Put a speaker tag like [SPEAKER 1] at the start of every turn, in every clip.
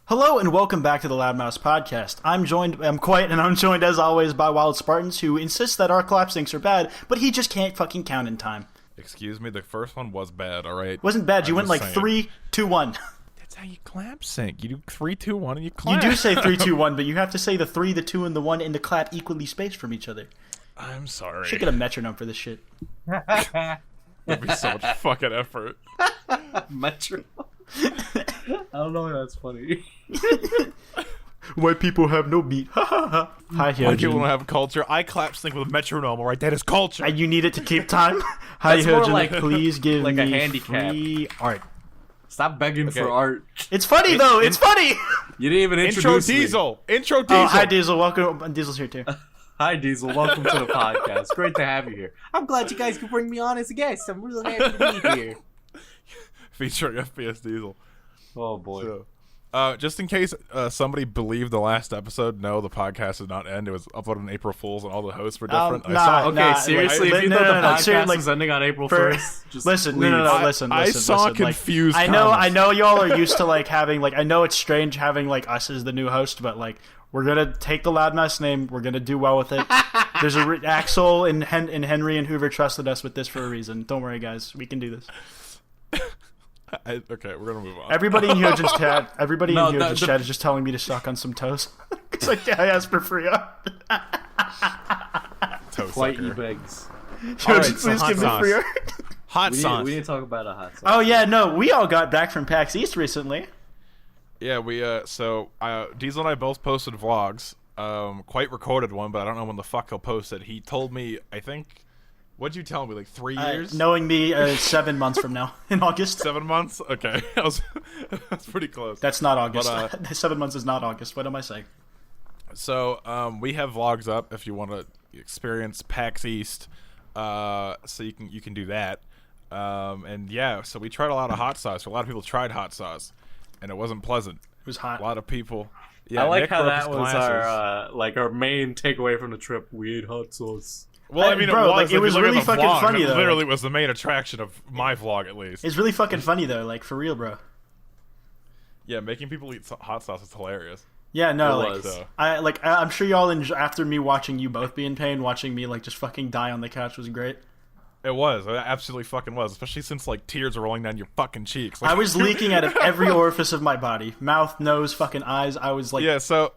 [SPEAKER 1] Hello and welcome back to the Loudmouse Podcast. I'm Quiet and I'm joined as always by Wild Spartans, who insists that our clap syncs are bad, but he just can't fucking count in time.
[SPEAKER 2] Excuse me, the first one was bad, alright?
[SPEAKER 1] Wasn't bad, you went like 3, 2, 1.
[SPEAKER 2] That's how you clap sync. You do 3, 2, 1 and you clap.
[SPEAKER 1] You do say 3, 2, 1, but you have to say the 3, the 2, and the 1 in the clap equally spaced from each other.
[SPEAKER 2] I'm sorry.
[SPEAKER 1] Should get a metronome for this shit.
[SPEAKER 2] That'd be so much fucking effort.
[SPEAKER 3] Metronome? I don't know if that's funny.
[SPEAKER 1] White people have no beat. Hi,
[SPEAKER 2] White people don't have culture. I clap sync with a metronome, alright? That is culture.
[SPEAKER 1] And you need it to keep time? Hi,
[SPEAKER 3] That's more
[SPEAKER 1] Hyojin,
[SPEAKER 3] like-
[SPEAKER 1] please give
[SPEAKER 3] like a
[SPEAKER 1] me
[SPEAKER 3] handicap.
[SPEAKER 1] free art.
[SPEAKER 3] Stop begging
[SPEAKER 2] Okay.
[SPEAKER 3] for art.
[SPEAKER 1] It's funny, though! It's funny!
[SPEAKER 3] You didn't even
[SPEAKER 2] Intro
[SPEAKER 3] introduce me.
[SPEAKER 2] Diesel. Intro Diesel.
[SPEAKER 1] Oh, hi, Diesel. Welcome. Diesel's here, too.
[SPEAKER 3] Hi, Diesel. Welcome to the podcast. Great to have you here. I'm glad you guys could bring me on as a guest. I'm really happy to be here.
[SPEAKER 2] Featuring FPS Diesel.
[SPEAKER 3] Oh, boy.
[SPEAKER 2] So, just in case somebody believed the last episode, no, the podcast did not end. It was uploaded on April Fool's and all the hosts were different.
[SPEAKER 3] Okay, seriously, if you thought the podcast was ending on April
[SPEAKER 1] for-
[SPEAKER 3] 1st, just
[SPEAKER 1] Listen,
[SPEAKER 3] please.
[SPEAKER 1] listen.
[SPEAKER 2] I saw
[SPEAKER 1] listen.
[SPEAKER 2] confused
[SPEAKER 1] I
[SPEAKER 2] comments.
[SPEAKER 1] know y'all are used to like having like I know it's strange having like us as the new host, but like we're gonna take the Loudmouse name. We're gonna do well with it. There's Axel and Henry and Hoover trusted us with this for a reason. Don't worry, guys. We can do this.
[SPEAKER 2] Okay, we're gonna move on.
[SPEAKER 1] Everybody in Hyojin's chat,
[SPEAKER 3] the-
[SPEAKER 1] chat is just telling me to suck on some toes. It's like, yeah, I asked for free art.
[SPEAKER 2] Toe
[SPEAKER 3] Quite
[SPEAKER 2] sucker.
[SPEAKER 3] e-begs.
[SPEAKER 1] Hyojin,
[SPEAKER 2] so
[SPEAKER 1] please
[SPEAKER 2] hot
[SPEAKER 1] give me
[SPEAKER 2] sauce.
[SPEAKER 1] free art.
[SPEAKER 2] Hot
[SPEAKER 3] We
[SPEAKER 2] sauce.
[SPEAKER 3] need to talk about a hot sauce.
[SPEAKER 1] Oh yeah, no, we all got back from PAX East recently.
[SPEAKER 2] Yeah, Diesel and I both posted vlogs. Quite recorded one, but I don't know when the fuck he'll post it. He told me, I think, what'd you tell me, like 3 years?
[SPEAKER 1] Knowing me, 7 months from now in August.
[SPEAKER 2] 7 months? Okay. That's pretty close.
[SPEAKER 1] That's not August.
[SPEAKER 2] But,
[SPEAKER 1] 7 months is not August. What am I saying?
[SPEAKER 2] So, we have vlogs up if you want to experience PAX East. So you can do that. And yeah, so we tried a lot of hot sauce. A lot of people tried hot sauce, and it wasn't pleasant.
[SPEAKER 1] It was hot.
[SPEAKER 2] A lot of people. Yeah,
[SPEAKER 3] I like
[SPEAKER 2] Nick
[SPEAKER 3] how
[SPEAKER 2] broke
[SPEAKER 3] that
[SPEAKER 2] his
[SPEAKER 3] was
[SPEAKER 2] glasses.
[SPEAKER 3] our main takeaway from the trip. We ate hot sauce.
[SPEAKER 2] Well, I mean,
[SPEAKER 1] bro,
[SPEAKER 2] it was,
[SPEAKER 1] like, it
[SPEAKER 2] if
[SPEAKER 1] was
[SPEAKER 2] you look at
[SPEAKER 1] really
[SPEAKER 2] the
[SPEAKER 1] fucking
[SPEAKER 2] vlog,
[SPEAKER 1] funny,
[SPEAKER 2] it
[SPEAKER 1] though.
[SPEAKER 2] literally was the main attraction of my vlog, at least.
[SPEAKER 1] It's really fucking funny though, like for real, bro.
[SPEAKER 2] Yeah, making people eat hot sauce is hilarious.
[SPEAKER 1] Yeah, no,
[SPEAKER 3] It
[SPEAKER 1] like
[SPEAKER 3] was.
[SPEAKER 1] I'm sure y'all after me watching you both be in pain, watching me like just fucking die on the couch was great.
[SPEAKER 2] It was. It absolutely fucking was. Especially since, like, tears are rolling down your fucking cheeks. Like,
[SPEAKER 1] I was leaking out of every orifice of my body, mouth, nose, fucking eyes. I was like,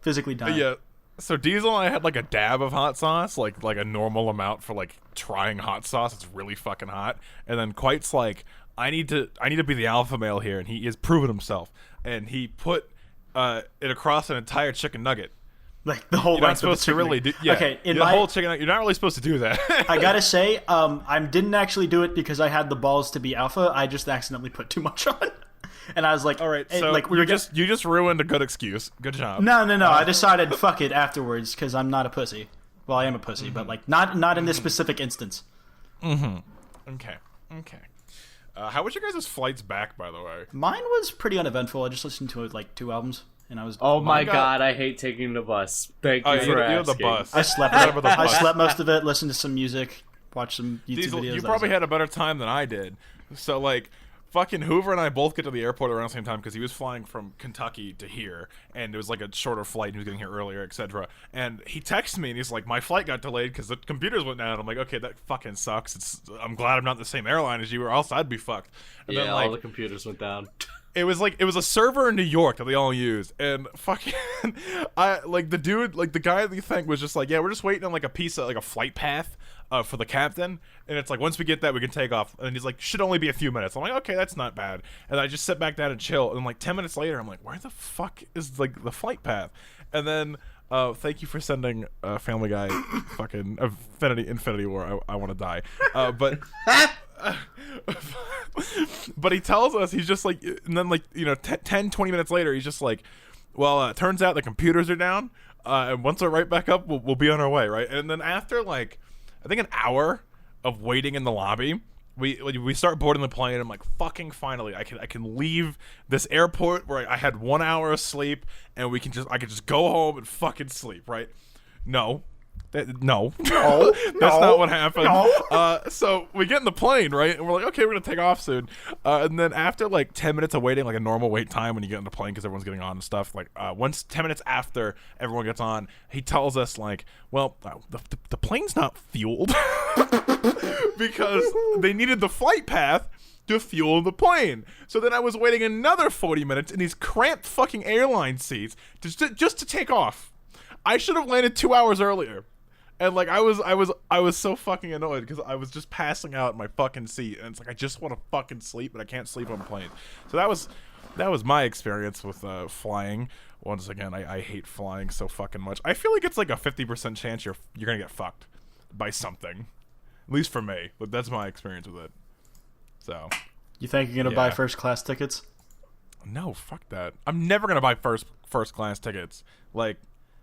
[SPEAKER 1] physically dying.
[SPEAKER 2] Yeah. So Diesel and I had, like, a dab of hot sauce, like a normal amount for, like, trying hot sauce. It's really fucking hot. And then Quite's like, I need to be the alpha male here, and he has proven himself. And he put it across an entire chicken nugget.
[SPEAKER 1] Like the whole
[SPEAKER 2] You're not
[SPEAKER 1] length of the
[SPEAKER 2] supposed to
[SPEAKER 1] chicken
[SPEAKER 2] really
[SPEAKER 1] nugget.
[SPEAKER 2] do. Yeah,
[SPEAKER 1] Okay,
[SPEAKER 2] the whole chicken nugget. You're not really supposed to do that.
[SPEAKER 1] I gotta say, I didn't actually do it because I had the balls to be alpha. I just accidentally put too much on, and I was like,
[SPEAKER 2] All right,
[SPEAKER 1] hey,
[SPEAKER 2] so
[SPEAKER 1] like
[SPEAKER 2] you just ruined a good excuse. Good job.
[SPEAKER 1] No. I decided fuck it afterwards because I'm not a pussy. Well, I am a pussy, but like not in this specific instance.
[SPEAKER 2] Okay. How was your guys' flights back, by the way?
[SPEAKER 1] Mine was pretty uneventful. I just listened to like 2 albums, and I was.
[SPEAKER 3] Oh my
[SPEAKER 2] God.
[SPEAKER 3] god, I hate taking the bus. Thank you
[SPEAKER 2] Oh,
[SPEAKER 3] for
[SPEAKER 2] you
[SPEAKER 3] asking.
[SPEAKER 2] had the bus.
[SPEAKER 1] I slept.
[SPEAKER 2] Forgot about the
[SPEAKER 1] I
[SPEAKER 2] bus.
[SPEAKER 1] slept most of it. Listened to some music. Watched some YouTube
[SPEAKER 2] Diesel,
[SPEAKER 1] videos.
[SPEAKER 2] you
[SPEAKER 1] that was
[SPEAKER 2] probably
[SPEAKER 1] it.
[SPEAKER 2] had a better time than I did. So, like, fucking Hoover and I both get to the airport around the same time because he was flying from Kentucky to here, and it was like a shorter flight, and he was getting here earlier, etc. And he texts me, and he's like, my flight got delayed because the computers went down. I'm like, okay, that fucking sucks. I'm glad I'm not in the same airline as you, or else I'd be fucked. And
[SPEAKER 3] Yeah,
[SPEAKER 2] then, like,
[SPEAKER 3] all the computers went down.
[SPEAKER 2] it was a server in New York that they all used, and fucking the guy the thing was just like, yeah, we're just waiting on like a piece of like a flight path for the captain, and it's like once we get that we can take off, and he's like, should only be a few minutes. I'm like, okay, that's not bad, and I just sit back down and chill, and like 10 minutes later I'm like, where the fuck is like the flight path? And then thank you for sending Family Guy fucking Infinity War. I want to die, but but he tells us, he's just like, and then like 10 20 minutes later he's just like, well, turns out the computers are down, and once they're right back up we'll be on our way, right? And then after like I think an hour of waiting in the lobby, we start boarding the plane. I'm like, fucking finally I can leave this airport where I had 1 hour of sleep, and I could just go home and fucking sleep, right? No, No.
[SPEAKER 1] No,
[SPEAKER 2] That's not what happened.
[SPEAKER 1] No.
[SPEAKER 2] So we get in the plane, right? And we're like, okay, we're going to take off soon. And then after like 10 minutes of waiting, like a normal wait time when you get in the plane because everyone's getting on and stuff, like once 10 minutes after everyone gets on, he tells us like, well, the plane's not fueled because they needed the flight path to fuel the plane. So then I was waiting another 40 minutes in these cramped fucking airline seats just to take off. I should have landed 2 hours earlier. And like I was so fucking annoyed because I was just passing out in my fucking seat, and it's like I just want to fucking sleep, but I can't sleep on planes. So that was my experience with flying. Once again, I hate flying so fucking much. I feel like it's like a 50% chance you're gonna get fucked by something, at least for me. But that's my experience with it. So
[SPEAKER 1] You think you're gonna buy first class tickets?
[SPEAKER 2] No, fuck that. I'm never gonna buy first class tickets. Like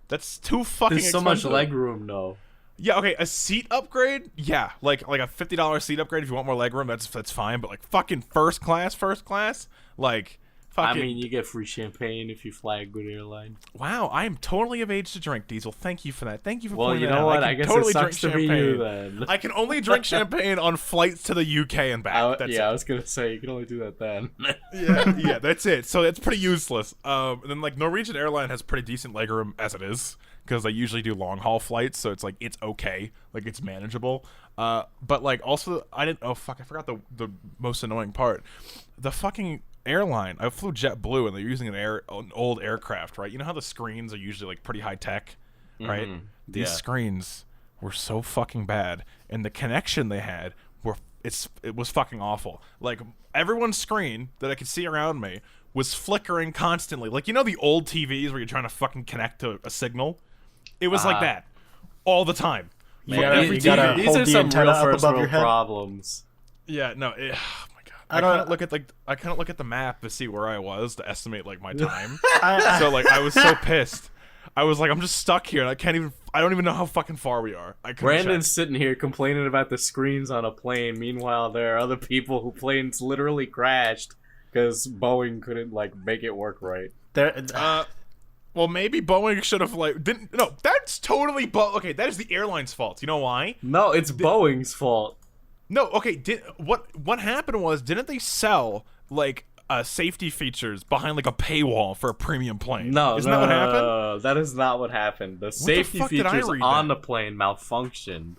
[SPEAKER 2] that's too fucking
[SPEAKER 3] There's so
[SPEAKER 2] expensive.
[SPEAKER 3] much leg room, though.
[SPEAKER 2] Yeah, okay, a seat upgrade, yeah, like a $50 seat upgrade if you want more leg room, that's fine. But like fucking first class, like fucking.
[SPEAKER 3] I mean, you get free champagne if you fly a good airline.
[SPEAKER 2] Wow, I am totally of age to drink, Diesel. Thank you for that. Thank you for
[SPEAKER 3] Well,
[SPEAKER 2] pointing
[SPEAKER 3] you
[SPEAKER 2] that
[SPEAKER 3] know
[SPEAKER 2] out.
[SPEAKER 3] what?
[SPEAKER 2] I
[SPEAKER 3] I
[SPEAKER 2] can
[SPEAKER 3] guess
[SPEAKER 2] totally
[SPEAKER 3] it sucks to
[SPEAKER 2] drink
[SPEAKER 3] be
[SPEAKER 2] champagne.
[SPEAKER 3] you then.
[SPEAKER 2] I can only drink champagne on flights to the UK and back.
[SPEAKER 3] I was gonna say you can only do that then.
[SPEAKER 2] Yeah, that's it. So it's pretty useless. And then like Norwegian Airline has pretty decent legroom as it is because they usually do long haul flights, so it's like it's okay, like it's manageable. But like also I didn't. Oh fuck, I forgot the most annoying part. The fucking airline. I flew JetBlue and they're using an old aircraft, right? You know how the screens are usually like pretty high tech, right?
[SPEAKER 3] Mhm.
[SPEAKER 2] These screens were so fucking bad, and the connection they had it was fucking awful. Like everyone's screen that I could see around me was flickering constantly. Like you know the old TVs where you're trying to fucking connect to a signal? It was like that all the time.
[SPEAKER 1] You gotta
[SPEAKER 3] These
[SPEAKER 1] hold
[SPEAKER 3] are
[SPEAKER 1] the
[SPEAKER 3] some
[SPEAKER 1] antenna
[SPEAKER 3] real
[SPEAKER 1] up
[SPEAKER 3] first
[SPEAKER 1] above your
[SPEAKER 3] world
[SPEAKER 1] head.
[SPEAKER 3] problems.
[SPEAKER 2] Yeah, no. Oh my god.
[SPEAKER 1] I
[SPEAKER 2] I
[SPEAKER 1] don't-
[SPEAKER 2] couldn't look at the map to see where I was to estimate like my time.
[SPEAKER 1] I-
[SPEAKER 2] So like I was so pissed. I was like, I'm just stuck here, and I don't even know how fucking far we are. I couldn't
[SPEAKER 3] Brandon's
[SPEAKER 2] check.
[SPEAKER 3] sitting here complaining about the screens on a plane. Meanwhile, there are other people who planes literally crashed because Boeing couldn't like make it work right.
[SPEAKER 2] Well, maybe Boeing should have didn't. No, that's totally okay. That is the airline's fault. You know why?
[SPEAKER 3] No, it's Boeing's fault.
[SPEAKER 2] No, okay. What happened was didn't they sell like safety features behind like a paywall for a premium plane?
[SPEAKER 3] No,
[SPEAKER 2] isn't
[SPEAKER 3] no,
[SPEAKER 2] that what
[SPEAKER 3] no,
[SPEAKER 2] happened?
[SPEAKER 3] no, that is not what happened. The safety
[SPEAKER 2] fuck did I
[SPEAKER 3] features
[SPEAKER 2] read
[SPEAKER 3] on
[SPEAKER 2] then?
[SPEAKER 3] the plane malfunctioned,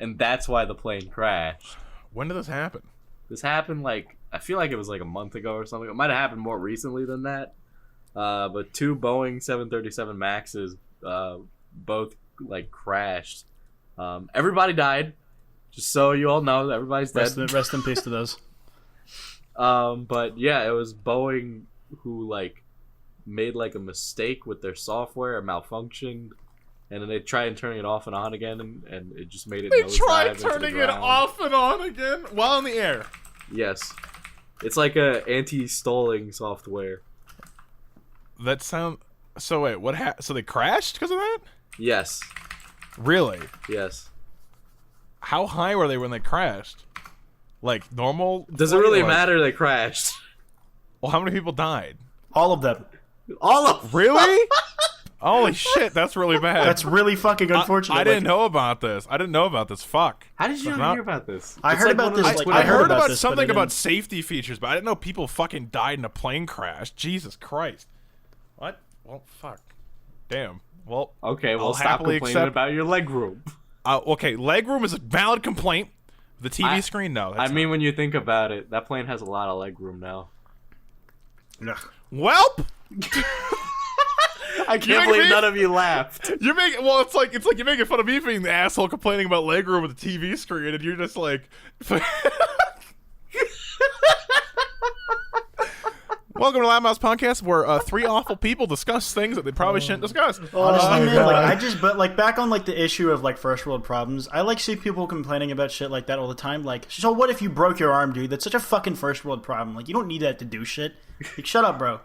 [SPEAKER 3] and that's why the plane crashed.
[SPEAKER 2] When did this happen?
[SPEAKER 3] This happened like I feel like it was like a month ago or something. It might have happened more recently than that. But two Boeing 737 Maxes both like crashed. Everybody died. Just so you all know, everybody's dead.
[SPEAKER 1] Rest in peace to those.
[SPEAKER 3] But yeah, it was Boeing who like made like a mistake with their software, it malfunctioned, and then they tried turning it off and on again, and it just made it.
[SPEAKER 2] They
[SPEAKER 3] nosedive
[SPEAKER 2] tried
[SPEAKER 3] into the
[SPEAKER 2] turning it
[SPEAKER 3] ground.
[SPEAKER 2] off and on again while in the air.
[SPEAKER 3] Yes, it's like a anti-stalling software.
[SPEAKER 2] That sound. So wait, what happened? So they crashed because of that?
[SPEAKER 3] Yes,
[SPEAKER 2] Really?
[SPEAKER 3] yes.
[SPEAKER 2] How high were they when they crashed? Like normal?
[SPEAKER 3] Does it
[SPEAKER 2] flight,
[SPEAKER 3] really
[SPEAKER 2] or-
[SPEAKER 3] matter? They crashed.
[SPEAKER 2] Well, how many people died?
[SPEAKER 1] All of them.
[SPEAKER 3] All of
[SPEAKER 2] Really? Holy shit, that's really bad.
[SPEAKER 1] That's really fucking unfortunate.
[SPEAKER 2] I didn't
[SPEAKER 1] Like,
[SPEAKER 2] know about this. Fuck.
[SPEAKER 3] How did you
[SPEAKER 2] That's
[SPEAKER 3] not
[SPEAKER 2] not-
[SPEAKER 3] hear about this?
[SPEAKER 1] I
[SPEAKER 3] It's
[SPEAKER 1] heard
[SPEAKER 3] like
[SPEAKER 1] about
[SPEAKER 3] one of
[SPEAKER 1] this,
[SPEAKER 3] those
[SPEAKER 1] like,
[SPEAKER 3] Twitter
[SPEAKER 2] I
[SPEAKER 1] heard
[SPEAKER 2] heard
[SPEAKER 1] about
[SPEAKER 2] about
[SPEAKER 1] this, but I
[SPEAKER 2] something about
[SPEAKER 1] didn't-
[SPEAKER 2] safety features, but I didn't know people fucking died in a plane crash. Jesus Christ. What? Well, fuck. Damn. Well,
[SPEAKER 3] Okay, well,
[SPEAKER 2] I'll
[SPEAKER 3] stop
[SPEAKER 2] happily
[SPEAKER 3] complaining
[SPEAKER 2] accept-
[SPEAKER 3] about your leg room.
[SPEAKER 2] Okay, legroom is a valid complaint. The TV screen, no.
[SPEAKER 3] I
[SPEAKER 2] that's
[SPEAKER 3] mean, when you think about it, that plane has a lot of leg room now.
[SPEAKER 1] Ugh.
[SPEAKER 2] Welp!
[SPEAKER 3] I can't believe none of you laughed.
[SPEAKER 2] You're making it's like you're making fun of me being the asshole complaining about legroom with the TV screen, and you're just like, welcome to Loudmouth Podcast, where three awful people discuss things that they probably shouldn't discuss.
[SPEAKER 1] Honestly, man,
[SPEAKER 3] God.
[SPEAKER 1] like back on like the issue of like first world problems, I like see people complaining about shit like that all the time. Like, so what if you broke your arm, dude? That's such a fucking first world problem. Like, you don't need that to do shit. Like, shut up, bro.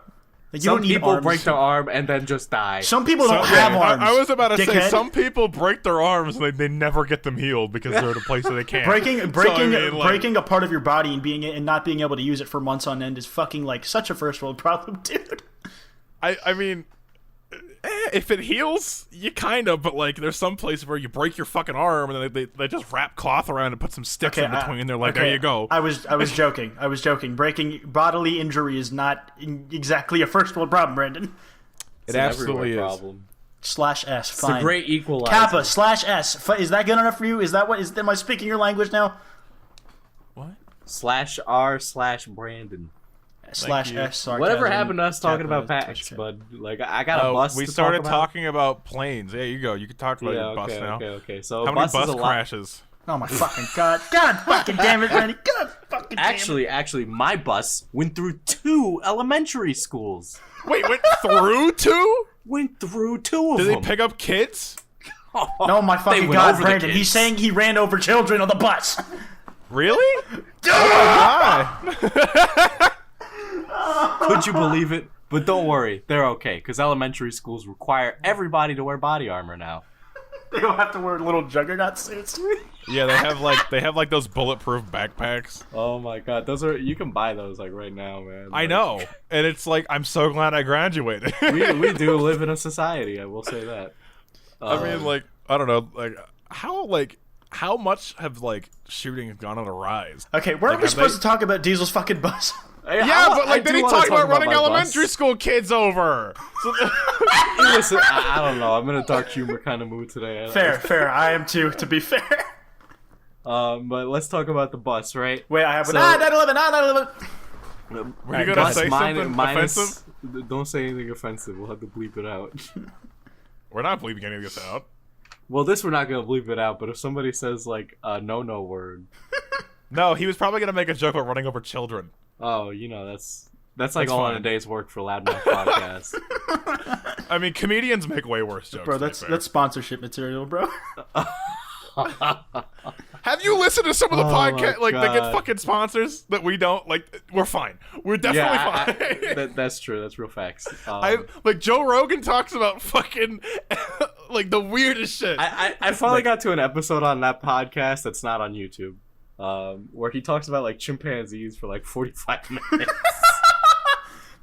[SPEAKER 1] Like, you
[SPEAKER 3] Some
[SPEAKER 1] don't need
[SPEAKER 3] people
[SPEAKER 1] arms.
[SPEAKER 3] break their arm and then just die.
[SPEAKER 1] Some people don't have arms.
[SPEAKER 2] I was about to say
[SPEAKER 1] dickhead.
[SPEAKER 2] some people break their arms and they never get them healed because they're at a place that they can't.
[SPEAKER 1] breaking
[SPEAKER 2] like-
[SPEAKER 1] breaking a part of your body and not being able to use it for months on end is fucking like such a first world problem, dude.
[SPEAKER 2] I mean, if it heals, you kind of, but like there's some places where you break your fucking arm and then they just wrap cloth around and put some sticks in between. They're like, there you go.
[SPEAKER 1] I was joking. I was joking. Breaking bodily injury is not exactly a first world problem, Brandon.
[SPEAKER 2] It absolutely is.
[SPEAKER 3] Problem.
[SPEAKER 1] /S. Fine.
[SPEAKER 3] It's a great equalizer.
[SPEAKER 1] Kappa /S. Is that good enough for you? Is that what is? Am I speaking your language now?
[SPEAKER 2] What?
[SPEAKER 3] /R/Brandon.
[SPEAKER 1] /S. Sarcasm,
[SPEAKER 3] Whatever happened to us talking
[SPEAKER 1] Kappa,
[SPEAKER 3] about PAX, bud? Like, I got a bus.
[SPEAKER 2] We
[SPEAKER 3] to
[SPEAKER 2] started
[SPEAKER 3] talk about.
[SPEAKER 2] talking about planes. Yeah, you go. You can talk about your bus now.
[SPEAKER 3] Okay. So
[SPEAKER 2] how many
[SPEAKER 3] bus
[SPEAKER 2] bus crashes?
[SPEAKER 1] Oh my fucking god! God fucking damn it, Randy! God fucking damn it!
[SPEAKER 3] Actually, my bus went through 2 elementary schools.
[SPEAKER 2] Wait, went through 2?
[SPEAKER 3] Went through 2 of them.
[SPEAKER 2] Did they pick up kids?
[SPEAKER 1] No, my fucking
[SPEAKER 3] went
[SPEAKER 1] god,
[SPEAKER 3] over the
[SPEAKER 1] Brandon!
[SPEAKER 3] kids.
[SPEAKER 1] He's saying he ran over children on the bus.
[SPEAKER 2] Really? Oh
[SPEAKER 3] Could you believe it? But don't worry, they're okay, because elementary schools require everybody to wear body armor now.
[SPEAKER 1] They don't have to wear little juggernaut suits.
[SPEAKER 2] Yeah, they have like those bulletproof backpacks.
[SPEAKER 3] Oh my god, you can buy those like right now, man.
[SPEAKER 2] I know, and it's like I'm so glad I graduated.
[SPEAKER 3] we do live in a society, I will say that.
[SPEAKER 2] I mean, like, I don't know, how much have like shootings gone on a rise?
[SPEAKER 1] Okay, weren't we supposed to talk about Diesel's fucking bus?
[SPEAKER 2] Yeah, but like then he talked about running elementary school kids over. So
[SPEAKER 3] listen, I don't know. I'm in a dark humor kind of mood today.
[SPEAKER 1] Fair. I am too, to be fair.
[SPEAKER 3] But let's talk about the bus, right?
[SPEAKER 1] Wait, I have 9/11.
[SPEAKER 2] Were you gonna say something offensive?
[SPEAKER 3] Don't say anything offensive. We'll have to bleep it out.
[SPEAKER 2] We're not bleeping any of this out.
[SPEAKER 3] Well, this we're not gonna bleep it out. But if somebody says like a no word,
[SPEAKER 2] no, he was probably gonna make a joke about running over children.
[SPEAKER 3] Oh, that's like all in a day's work for Loudmouth Podcast.
[SPEAKER 2] I mean, comedians make way worse jokes.
[SPEAKER 1] Bro, that's sponsorship material, bro.
[SPEAKER 2] Have you listened to some of the podcasts like
[SPEAKER 3] God.
[SPEAKER 2] they get fucking sponsors that we don't? Like, we're fine. We're definitely fine.
[SPEAKER 3] That's true. That's real facts.
[SPEAKER 2] Like Joe Rogan talks about fucking like the weirdest shit.
[SPEAKER 3] I finally got to an episode on that podcast that's not on YouTube. Where he talks about like chimpanzees for like 45 minutes.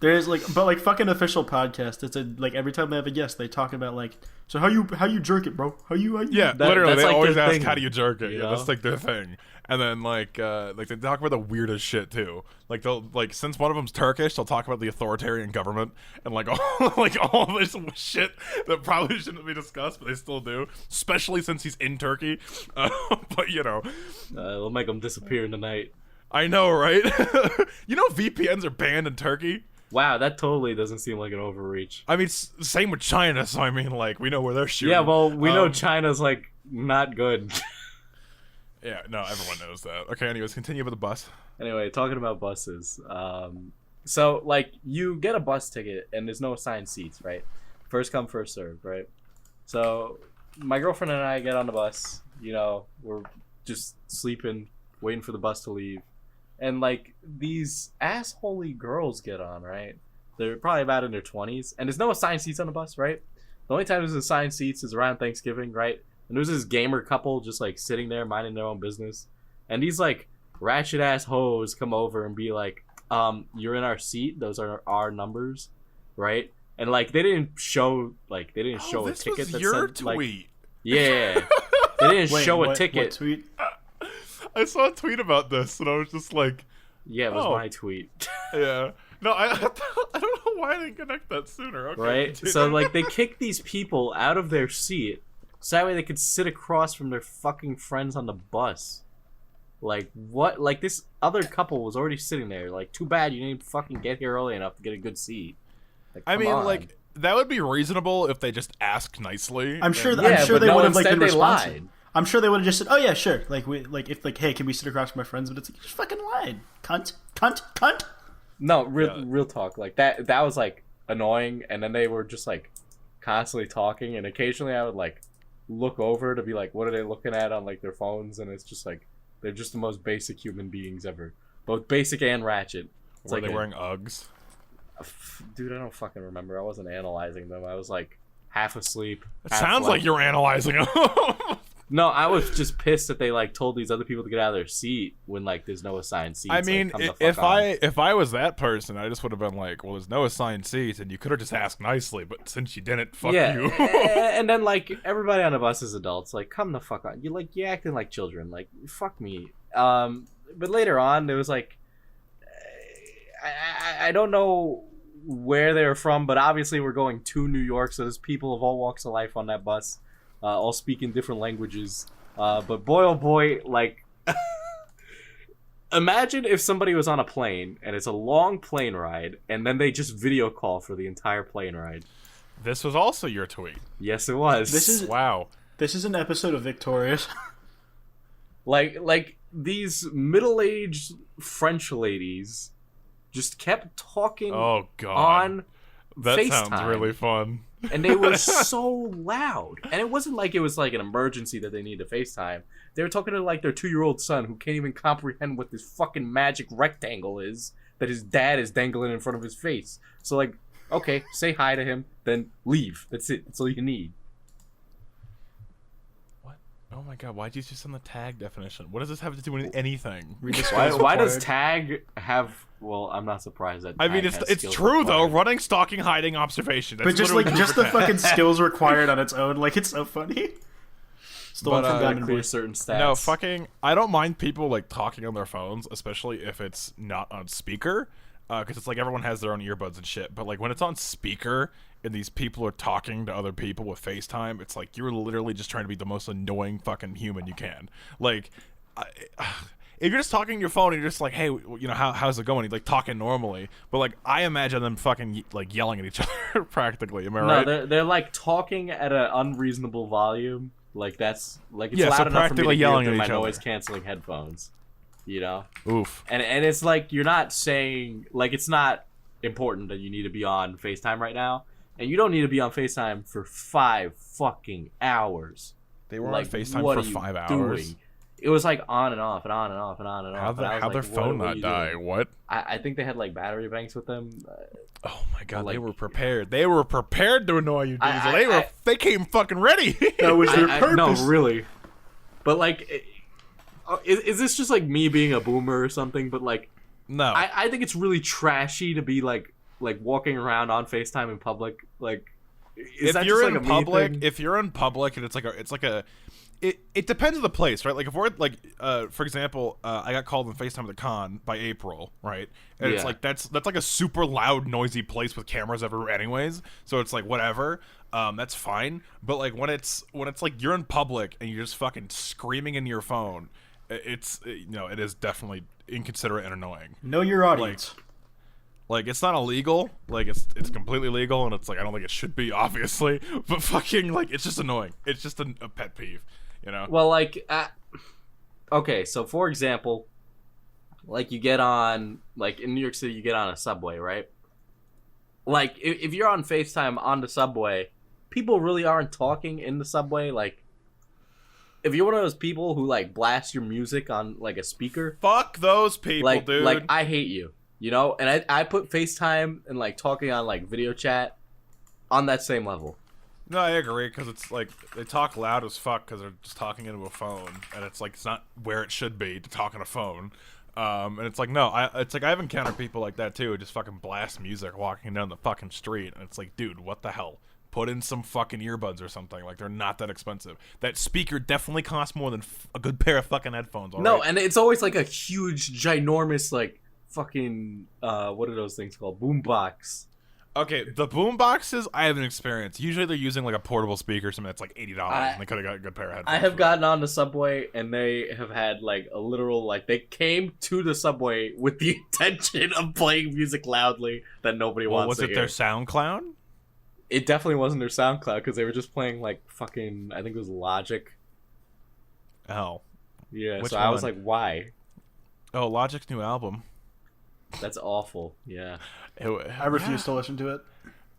[SPEAKER 1] There's like, but like fucking official podcast. It's like every time they have a guest, they talk about like, so how you jerk it, bro? How you?
[SPEAKER 2] Yeah, literally, they
[SPEAKER 3] like
[SPEAKER 2] always
[SPEAKER 3] their
[SPEAKER 2] ask
[SPEAKER 3] thing,
[SPEAKER 2] how do you jerk it.
[SPEAKER 3] you
[SPEAKER 2] Yeah,
[SPEAKER 3] know?
[SPEAKER 2] that's like their thing. And then like they talk about the weirdest shit too. Like they'll like since one of them's Turkish, they'll talk about the authoritarian government and like all this shit that probably shouldn't be discussed, but they still do. Especially since he's in Turkey. But you know,
[SPEAKER 3] it'll make them disappear in the night.
[SPEAKER 2] I know, right? You know, VPNs are banned in Turkey.
[SPEAKER 3] Wow, that totally doesn't seem like an overreach.
[SPEAKER 2] I mean, same with China. So I mean, like we know where they're shooting.
[SPEAKER 3] Yeah, well, we know China's like not good.
[SPEAKER 2] Yeah, no, everyone knows that. Okay, anyways, continue with the bus.
[SPEAKER 3] Anyway, talking about buses. So, like, you get a bus ticket, and there's no assigned seats, right? First come, first served, right? So, my girlfriend and I get on the bus. You know, we're just sleeping, waiting for the bus to leave. And, like, these assholey girls get on, right? They're probably about in their 20s. And there's no assigned seats on the bus, right? The only time there's assigned seats is around Thanksgiving, right? And there's this gamer couple just like sitting there minding their own business, and these like ratchet ass hoes come over and be like, you're in our seat, those are our numbers, right? And like they didn't show a ticket
[SPEAKER 2] was
[SPEAKER 3] that
[SPEAKER 2] your
[SPEAKER 3] said
[SPEAKER 2] tweet.
[SPEAKER 3] like, yeah, they didn't show a ticket.
[SPEAKER 1] What tweet?
[SPEAKER 2] I saw a tweet about this and I was just like,
[SPEAKER 3] Yeah, it was my tweet.
[SPEAKER 2] yeah. No, I don't know why I didn't connect that sooner. Okay,
[SPEAKER 3] Right?
[SPEAKER 2] continue.
[SPEAKER 3] So like they kicked these people out of their seat so that way they could sit across from their fucking friends on the bus. Like, what? Like, this other couple was already sitting there. Like, too bad you didn't fucking get here early enough to get a good seat. Like,
[SPEAKER 2] I
[SPEAKER 3] come
[SPEAKER 2] mean,
[SPEAKER 3] on.
[SPEAKER 2] like, that would be reasonable if they just asked nicely.
[SPEAKER 1] I'm sure.
[SPEAKER 3] Yeah,
[SPEAKER 1] I'm sure
[SPEAKER 3] but
[SPEAKER 1] they
[SPEAKER 3] no,
[SPEAKER 1] would have like
[SPEAKER 3] instead
[SPEAKER 1] been
[SPEAKER 3] they
[SPEAKER 1] responsive.
[SPEAKER 3] lied.
[SPEAKER 1] I'm sure they would have just said, "Oh yeah, sure." Like if hey, can we sit across from my friends? But it's like, you just fucking lied, cunt.
[SPEAKER 3] No, real talk. Like, that was, like, annoying. And then they were just, like, constantly talking. And occasionally I would, like, look over to be like, what are they looking at on, like, their phones? And it's just, like, they're just the most basic human beings ever. Both basic and ratchet. It's
[SPEAKER 2] Were
[SPEAKER 3] like
[SPEAKER 2] they wearing Uggs?
[SPEAKER 3] Dude, I don't fucking remember. I wasn't analyzing them. I was like half asleep.
[SPEAKER 2] It sounds like you're analyzing them.
[SPEAKER 3] No, I was just pissed that they like told these other people to get out of their seat when like there's no assigned seats.
[SPEAKER 2] I mean,
[SPEAKER 3] like,
[SPEAKER 2] if I was that person, I just would have been like, well, there's no assigned seats, and you could have just asked nicely. But since you didn't, fuck you.
[SPEAKER 3] And then like everybody on the bus is adults. Like, come the fuck on. You acting like children. Like, fuck me. But later on, there was like, I don't know where they're from, but obviously we're going to New York, so there's people of all walks of life on that bus. All speaking different languages. But boy, oh boy, like, imagine if somebody was on a plane, and it's a long plane ride, and then they just video call for the entire plane ride.
[SPEAKER 2] This was also your tweet.
[SPEAKER 3] Yes, it was.
[SPEAKER 2] Wow.
[SPEAKER 1] This is an episode of Victorious.
[SPEAKER 3] Like these middle-aged French ladies just kept talking
[SPEAKER 2] Oh, God.
[SPEAKER 3] on
[SPEAKER 2] That
[SPEAKER 3] FaceTime.
[SPEAKER 2] sounds really fun.
[SPEAKER 3] And they were so loud. And it wasn't like it was like an emergency that they needed to FaceTime. They were talking to like their 2-year-old son who can't even comprehend what this fucking magic rectangle is that his dad is dangling in front of his face. So like, okay, say hi to him, then leave. That's it. That's all you need.
[SPEAKER 2] What? Oh my God, why'd you just send the tag definition? What does this have to do with anything?
[SPEAKER 3] Why does tag have... Well, I'm not surprised that.
[SPEAKER 2] I mean,
[SPEAKER 3] tag has
[SPEAKER 2] it's
[SPEAKER 3] skills
[SPEAKER 2] true though.
[SPEAKER 3] required.
[SPEAKER 2] Running, stalking, hiding, observation. That's
[SPEAKER 1] But just
[SPEAKER 2] literally
[SPEAKER 1] like just
[SPEAKER 2] for
[SPEAKER 1] the
[SPEAKER 2] tag.
[SPEAKER 1] fucking skills required on its own, like it's so funny. It's the one from
[SPEAKER 3] Gotta
[SPEAKER 1] Diamond
[SPEAKER 3] clear
[SPEAKER 1] Boy.
[SPEAKER 3] certain stats.
[SPEAKER 2] No, fucking. I don't mind people like talking on their phones, especially if it's not on speaker, because it's like everyone has their own earbuds and shit. But like when it's on speaker and these people are talking to other people with FaceTime, it's like you're literally just trying to be the most annoying fucking human you can. Like, if you're just talking to your phone and you're just like, hey, you know, how's it going? You're like talking normally, but like I imagine them fucking like yelling at each other practically. Am I right?
[SPEAKER 3] No, they're like talking at an unreasonable volume. Like that's like it's
[SPEAKER 2] Yeah,
[SPEAKER 3] loud
[SPEAKER 2] so
[SPEAKER 3] enough for me
[SPEAKER 2] practically
[SPEAKER 3] to hear
[SPEAKER 2] yelling
[SPEAKER 3] through
[SPEAKER 2] at
[SPEAKER 3] my
[SPEAKER 2] each other.
[SPEAKER 3] noise canceling headphones. You know,
[SPEAKER 2] Oof.
[SPEAKER 3] and it's like you're not saying like it's not important that you need to be on FaceTime right now, and you don't need to be on FaceTime for 5 fucking hours.
[SPEAKER 2] They were
[SPEAKER 3] Like,
[SPEAKER 2] on FaceTime
[SPEAKER 3] what
[SPEAKER 2] for
[SPEAKER 3] are you
[SPEAKER 2] 5 hours.
[SPEAKER 3] doing? It was like on and off and on and off and on and off.
[SPEAKER 2] How'd
[SPEAKER 3] and I was
[SPEAKER 2] their
[SPEAKER 3] like,
[SPEAKER 2] phone
[SPEAKER 3] what are
[SPEAKER 2] not
[SPEAKER 3] you
[SPEAKER 2] die?
[SPEAKER 3] doing?
[SPEAKER 2] What?
[SPEAKER 3] I think they had like battery banks with them.
[SPEAKER 2] Oh my God, they
[SPEAKER 3] Like-
[SPEAKER 2] were prepared. They were prepared to annoy you, Diesel.
[SPEAKER 3] I-
[SPEAKER 2] They came fucking ready.
[SPEAKER 1] That was their purpose.
[SPEAKER 3] No, really. But like, is this just like me being a boomer or something? But like,
[SPEAKER 2] No.
[SPEAKER 3] I think it's really trashy to be like walking around on FaceTime in public. Like, is
[SPEAKER 2] if
[SPEAKER 3] that
[SPEAKER 2] you're
[SPEAKER 3] just, like,
[SPEAKER 2] in
[SPEAKER 3] a me
[SPEAKER 2] public,
[SPEAKER 3] thing?
[SPEAKER 2] if you're in public and it's like a it depends on the place, right? Like if we're like for example, I got called on FaceTime at the con by April, right? And it's
[SPEAKER 3] Yeah.
[SPEAKER 2] like that's like a super loud, noisy place with cameras everywhere anyways. So it's like whatever. That's fine. But like when it's like you're in public and you're just fucking screaming into your phone, it's it is definitely inconsiderate and annoying.
[SPEAKER 1] Know your audience.
[SPEAKER 2] Like it's not illegal, like it's completely legal, and it's like I don't think it should be, obviously, but fucking like it's just annoying. It's just a pet peeve, you know.
[SPEAKER 3] Well, like, okay, so for example, like you get on, like in New York City, you get on a subway, right? Like if you're on FaceTime on the subway, people really aren't talking in the subway. Like, if you're one of those people who like blast your music on like a speaker,
[SPEAKER 2] Fuck those people,
[SPEAKER 3] like,
[SPEAKER 2] dude.
[SPEAKER 3] like I hate you, you know. And I put FaceTime and like talking on like video chat on that same level.
[SPEAKER 2] No, I agree, because it's like they talk loud as fuck because they're just talking into a phone, and it's like it's not where it should be to talk on a phone. And it's like it's like I've encountered people like that too, who just fucking blast music walking down the fucking street, and it's like, dude, what the hell? Put in some fucking earbuds or something. Like they're not that expensive. That speaker definitely costs more than a good pair of fucking headphones. All
[SPEAKER 3] No,
[SPEAKER 2] right?
[SPEAKER 3] and it's always like a huge, ginormous, like fucking what are those things called? Boombox.
[SPEAKER 2] Okay, the boom boxes I haven't experienced. Usually they're using like a portable speaker, something that's like $80, and they could have got a good pair of headphones.
[SPEAKER 3] I have
[SPEAKER 2] for
[SPEAKER 3] gotten on the subway and they have had like a literal like they came to the subway with the intention of playing music loudly that nobody
[SPEAKER 2] that. Well,
[SPEAKER 3] wants
[SPEAKER 2] was
[SPEAKER 3] to
[SPEAKER 2] it
[SPEAKER 3] hear.
[SPEAKER 2] their SoundCloud?
[SPEAKER 3] It definitely wasn't their SoundCloud because they were just playing like fucking I think it was Logic.
[SPEAKER 2] Oh,
[SPEAKER 3] Yeah,
[SPEAKER 2] Which
[SPEAKER 3] so I was
[SPEAKER 2] one?
[SPEAKER 3] like, why?
[SPEAKER 2] Logic's new album.
[SPEAKER 3] That's awful. Yeah.
[SPEAKER 1] I refuse to listen to it.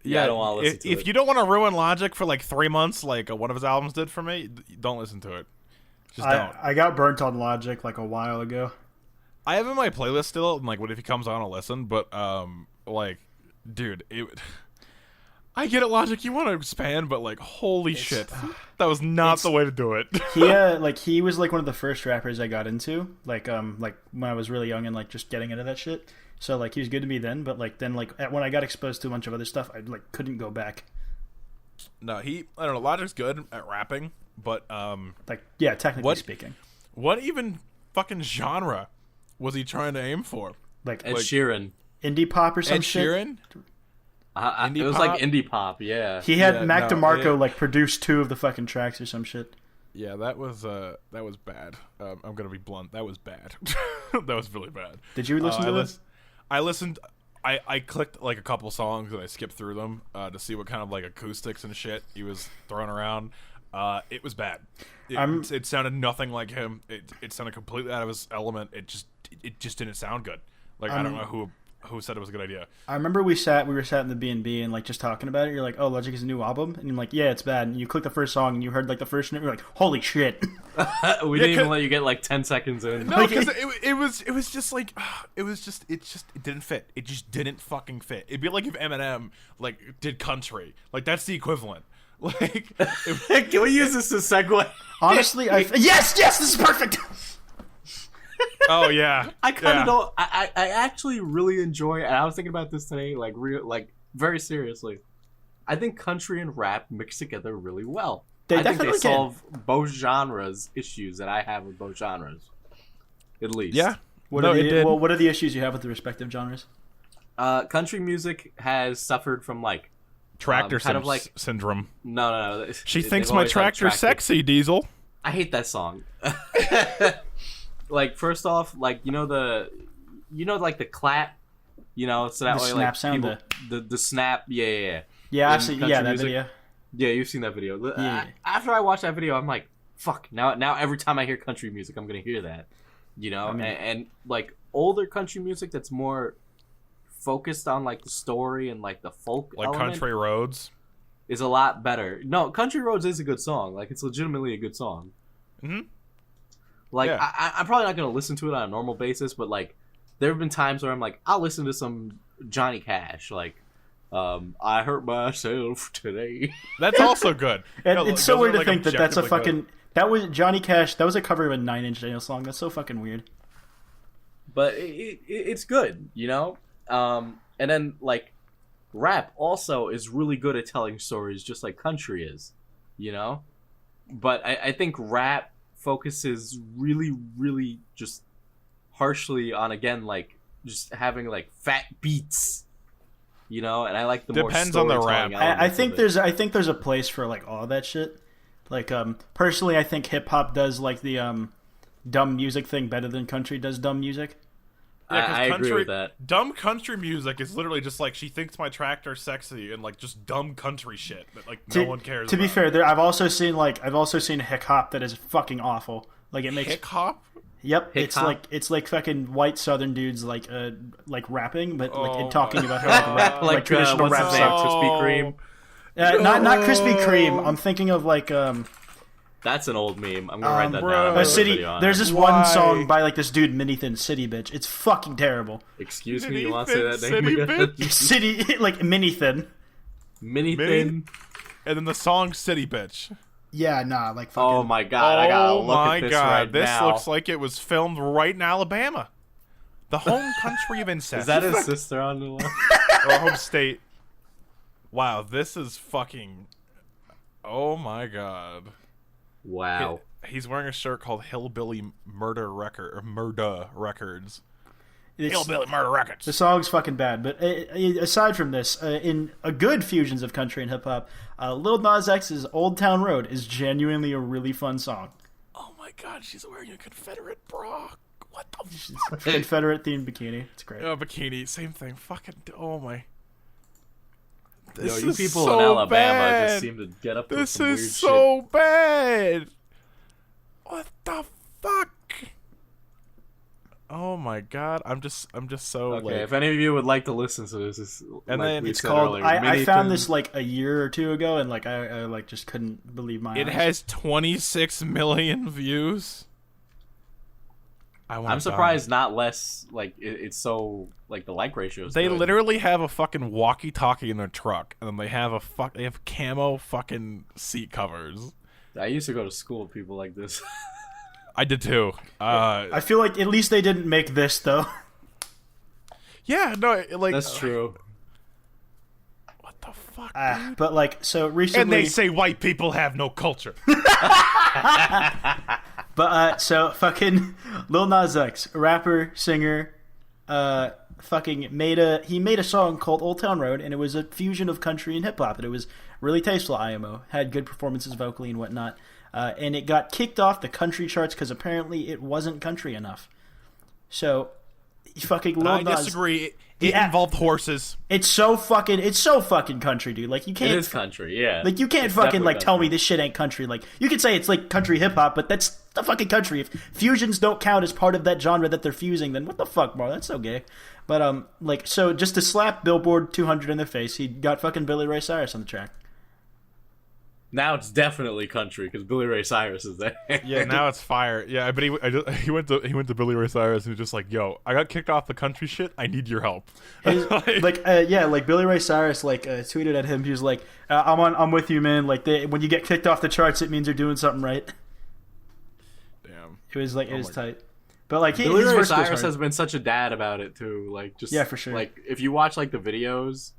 [SPEAKER 3] Yeah, I don't wanna listen to
[SPEAKER 2] if
[SPEAKER 3] it.
[SPEAKER 2] you don't want to ruin Logic for like 3 months, like one of his albums did for me, don't listen to it. Just don't.
[SPEAKER 1] I got burnt on Logic like a while ago.
[SPEAKER 2] I have him in my playlist still, and like, what if he comes on, I'll listen. But like, dude, I get it, Logic. You want to expand, but like, holy shit, that was not the way to do it.
[SPEAKER 1] He was like one of the first rappers I got into, like when I was really young and like just getting into that shit. So like he was good to me then, but like then like when I got exposed to a bunch of other stuff, I like couldn't go back.
[SPEAKER 2] No, I don't know. Logic's good at rapping, but
[SPEAKER 1] like yeah, technically speaking,
[SPEAKER 2] what even fucking genre was he trying to aim for?
[SPEAKER 3] Like Ed Sheeran,
[SPEAKER 1] indie pop or some
[SPEAKER 2] Ed
[SPEAKER 1] shit.
[SPEAKER 2] Sheeran?
[SPEAKER 3] It was like indie pop, yeah.
[SPEAKER 1] He had Mac DeMarco like produce 2 of the fucking tracks or some shit.
[SPEAKER 2] Yeah, that was bad. I'm gonna be blunt. That was bad. That was really bad.
[SPEAKER 1] Did you listen to this?
[SPEAKER 2] I listened. I clicked like a couple songs and I skipped through them to see what kind of like acoustics and shit he was throwing around. It was bad. It sounded nothing like him. It sounded completely out of his element. It just didn't sound good. Like I don't know who said it was a good idea.
[SPEAKER 1] I remember we were sat in the B&B and like just talking about it. You're like, oh, Logic is a new album, and I'm like, yeah, it's bad. And you click the first song and you heard like the first note. You're like, holy shit.
[SPEAKER 3] We didn't even let you get like 10 seconds in.
[SPEAKER 2] No, because it was just like it didn't fit. It just didn't fucking fit. It'd be like if Eminem like did country. Like that's the equivalent. Like,
[SPEAKER 3] can we use this as a segue?
[SPEAKER 1] Honestly, yes, this is perfect.
[SPEAKER 2] Oh yeah,
[SPEAKER 3] I kind of don't. I actually really enjoy. And I was thinking about this today, like very seriously. I think country and rap mix together really well. I think they solve both genres issues that I have with both genres, at least.
[SPEAKER 2] Yeah.
[SPEAKER 1] What are the issues you have with the respective genres?
[SPEAKER 3] Country music has suffered from like
[SPEAKER 2] tractor syndrome.
[SPEAKER 3] No.
[SPEAKER 2] She thinks my tractor's sexy, Diesel.
[SPEAKER 3] I hate that song. Like first off, like like the clap, so that
[SPEAKER 1] the
[SPEAKER 3] way
[SPEAKER 1] snap
[SPEAKER 3] like
[SPEAKER 1] sound,
[SPEAKER 3] people, the snap, yeah.
[SPEAKER 1] I've seen that video.
[SPEAKER 3] Yeah, you've seen that video.
[SPEAKER 1] Yeah.
[SPEAKER 3] After I watched that video, I'm like, fuck. Now every time I hear country music, I'm gonna hear that, and like older country music that's more focused on like the story and like the folk
[SPEAKER 2] like
[SPEAKER 3] element
[SPEAKER 2] Country Roads
[SPEAKER 3] is a lot better. No, Country Roads is a good song. Like it's legitimately a good song.
[SPEAKER 2] Mm-hmm.
[SPEAKER 3] Like I'm probably not gonna listen to it on a normal basis, but like there have been times where I'm like, I'll listen to some Johnny Cash, like I hurt myself today.
[SPEAKER 2] That's also good.
[SPEAKER 1] And it's so weird to think that that's a fucking good. That was Johnny Cash. That was a cover of a 9 Inch Nails song. That's so fucking weird.
[SPEAKER 3] But it's good, and then like rap also is really good at telling stories, just like country is, But I think rap focuses really, really just harshly on again like just having like fat beats, and I like the
[SPEAKER 2] depends
[SPEAKER 3] more
[SPEAKER 2] on the rap.
[SPEAKER 1] I think there's a place for like all that shit. Like personally, I think hip hop does like the dumb music thing better than country does dumb music.
[SPEAKER 2] Yeah,
[SPEAKER 3] I agree with that.
[SPEAKER 2] Dumb country music is literally just like she thinks my tractor's sexy and like just dumb country shit that like no one cares.
[SPEAKER 1] To be fair, I've also seen hick hop that is fucking awful. Like it makes
[SPEAKER 2] hick hop.
[SPEAKER 1] Yep, it's like fucking white Southern dudes like rapping, but like talking about how like rap, like traditional rap songs.
[SPEAKER 3] Krispy Kreme.
[SPEAKER 1] Not Krispy Kreme. I'm thinking of like
[SPEAKER 3] That's an old meme. I'm gonna write that down.
[SPEAKER 1] City. There's this one song by like this dude Minithin, City Bitch. It's fucking terrible.
[SPEAKER 3] Excuse me, you want to say that name again?
[SPEAKER 1] City like Minithin.
[SPEAKER 3] Minithin.
[SPEAKER 2] And then the song City Bitch.
[SPEAKER 1] Yeah, nah, like fucking.
[SPEAKER 3] Oh my god, I gotta look at this right
[SPEAKER 2] this
[SPEAKER 3] now.
[SPEAKER 2] looks like it was filmed right in Alabama. The home country of incest.
[SPEAKER 3] Is that his sister on the line?
[SPEAKER 2] Or home state. Wow, this is fucking. Oh my god.
[SPEAKER 3] Wow.
[SPEAKER 2] He's wearing a shirt called Hillbilly Murder Records. Hillbilly Murder Records.
[SPEAKER 1] The song's fucking bad, but aside from this, in a good fusions of country and hip hop, Lil Nas X's "Old Town Road" is genuinely a really fun song.
[SPEAKER 2] Oh my god, she's wearing a Confederate bra. What the fuck?
[SPEAKER 1] Confederate themed bikini. It's great.
[SPEAKER 2] Oh, bikini, same thing. Fucking oh my.
[SPEAKER 3] This you people so in Alabama bad. Just seem to get up to some weird shit.
[SPEAKER 2] This is so bad. What the fuck? Oh my god, I'm just so
[SPEAKER 3] okay.
[SPEAKER 2] like...
[SPEAKER 3] If any of you would like to listen to this,
[SPEAKER 2] and
[SPEAKER 3] like
[SPEAKER 2] then
[SPEAKER 3] we
[SPEAKER 1] it's
[SPEAKER 3] said
[SPEAKER 1] called.
[SPEAKER 3] Earlier,
[SPEAKER 1] I found this like a year or two ago, and like I like just couldn't believe my eyes.
[SPEAKER 2] It has 26 million views.
[SPEAKER 3] I'm surprised not less. Like it's so like the like ratio is
[SPEAKER 2] They
[SPEAKER 3] good.
[SPEAKER 2] literally have a fucking walkie-talkie in their truck, and then they have camo fucking seat covers.
[SPEAKER 3] I used to go to school with people like this.
[SPEAKER 2] I did too.
[SPEAKER 1] I feel like at least they didn't make this though.
[SPEAKER 2] Yeah, no, like
[SPEAKER 3] That's true.
[SPEAKER 2] What the fuck, dude?
[SPEAKER 1] But like, so recently,
[SPEAKER 2] And they say white people have no culture.
[SPEAKER 1] but so fucking Lil Nas X, rapper, singer, fucking made a song called Old Town Road, and it was a fusion of country and hip hop, and it was really tasteful. IMO had good performances vocally and whatnot, and it got kicked off the country charts because apparently it wasn't country enough. So, fucking Lil
[SPEAKER 2] I
[SPEAKER 1] Nas.
[SPEAKER 2] disagree. It involved horses.
[SPEAKER 1] It's so fucking country, dude. Like you can't.
[SPEAKER 3] It is country, yeah.
[SPEAKER 1] Like you can't
[SPEAKER 3] It's
[SPEAKER 1] fucking like
[SPEAKER 3] definitely
[SPEAKER 1] tell me
[SPEAKER 3] country.
[SPEAKER 1] this shit ain't country. Like you could say it's like country hip hop, but that's the fucking country. If fusions don't count as part of that genre that they're fusing, then what the fuck, bro? That's so gay. But like so just to slap Billboard 200 in their face, he got fucking Billy Ray Cyrus on the track.
[SPEAKER 3] Now it's definitely country because Billy Ray Cyrus is there.
[SPEAKER 2] Yeah, now it's fire. Yeah, but he went to Billy Ray Cyrus and was just like, "Yo, I got kicked off the country shit. I need your help."
[SPEAKER 1] Like Billy Ray Cyrus tweeted at him. He was like, "I'm with you, man. Like when you get kicked off the charts, it means you're doing something right."
[SPEAKER 2] Damn.
[SPEAKER 1] It was like it was tight. But like
[SPEAKER 3] Billy
[SPEAKER 1] his
[SPEAKER 3] Ray
[SPEAKER 1] verse goes
[SPEAKER 3] Cyrus
[SPEAKER 1] hard.
[SPEAKER 3] has been such a dad about it too. Like just
[SPEAKER 1] Yeah, for sure.
[SPEAKER 3] Like if you watch like the videos,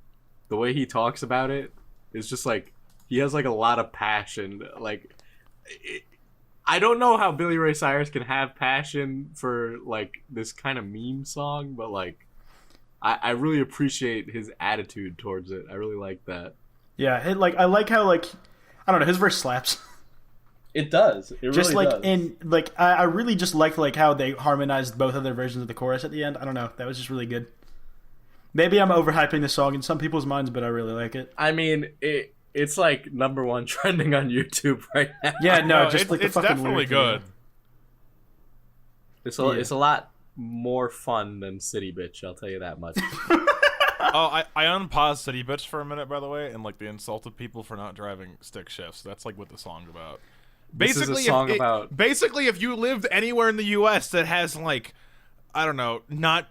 [SPEAKER 3] the way he talks about it is just like he has like a lot of passion. Like I don't know how Billy Ray Cyrus can have passion for like this kind of meme song, but like I really appreciate his attitude towards it. I really like that.
[SPEAKER 1] Yeah, I like how I don't know, his verse slaps.
[SPEAKER 3] It does. It
[SPEAKER 1] Just
[SPEAKER 3] really
[SPEAKER 1] like
[SPEAKER 3] does.
[SPEAKER 1] in like I really just liked like how they harmonized both of their versions of the chorus at the end. I don't know, that was just really good. Maybe I'm overhyping the song in some people's minds, but I really like it.
[SPEAKER 3] I mean, it's like #1 trending on YouTube right now.
[SPEAKER 1] Yeah, no, just
[SPEAKER 2] it's,
[SPEAKER 1] like the
[SPEAKER 2] it's
[SPEAKER 1] fucking
[SPEAKER 2] definitely
[SPEAKER 1] lyric
[SPEAKER 2] good.
[SPEAKER 1] video.
[SPEAKER 3] It's a lot more fun than City Bitch, I'll tell you that much.
[SPEAKER 2] Oh, I unpaused City Bitch for a minute, by the way, and like they insulted people for not driving stick shifts. That's like what the song's about.
[SPEAKER 3] This is a song about-
[SPEAKER 2] basically if you lived anywhere in the U.S. that has like, I don't know, not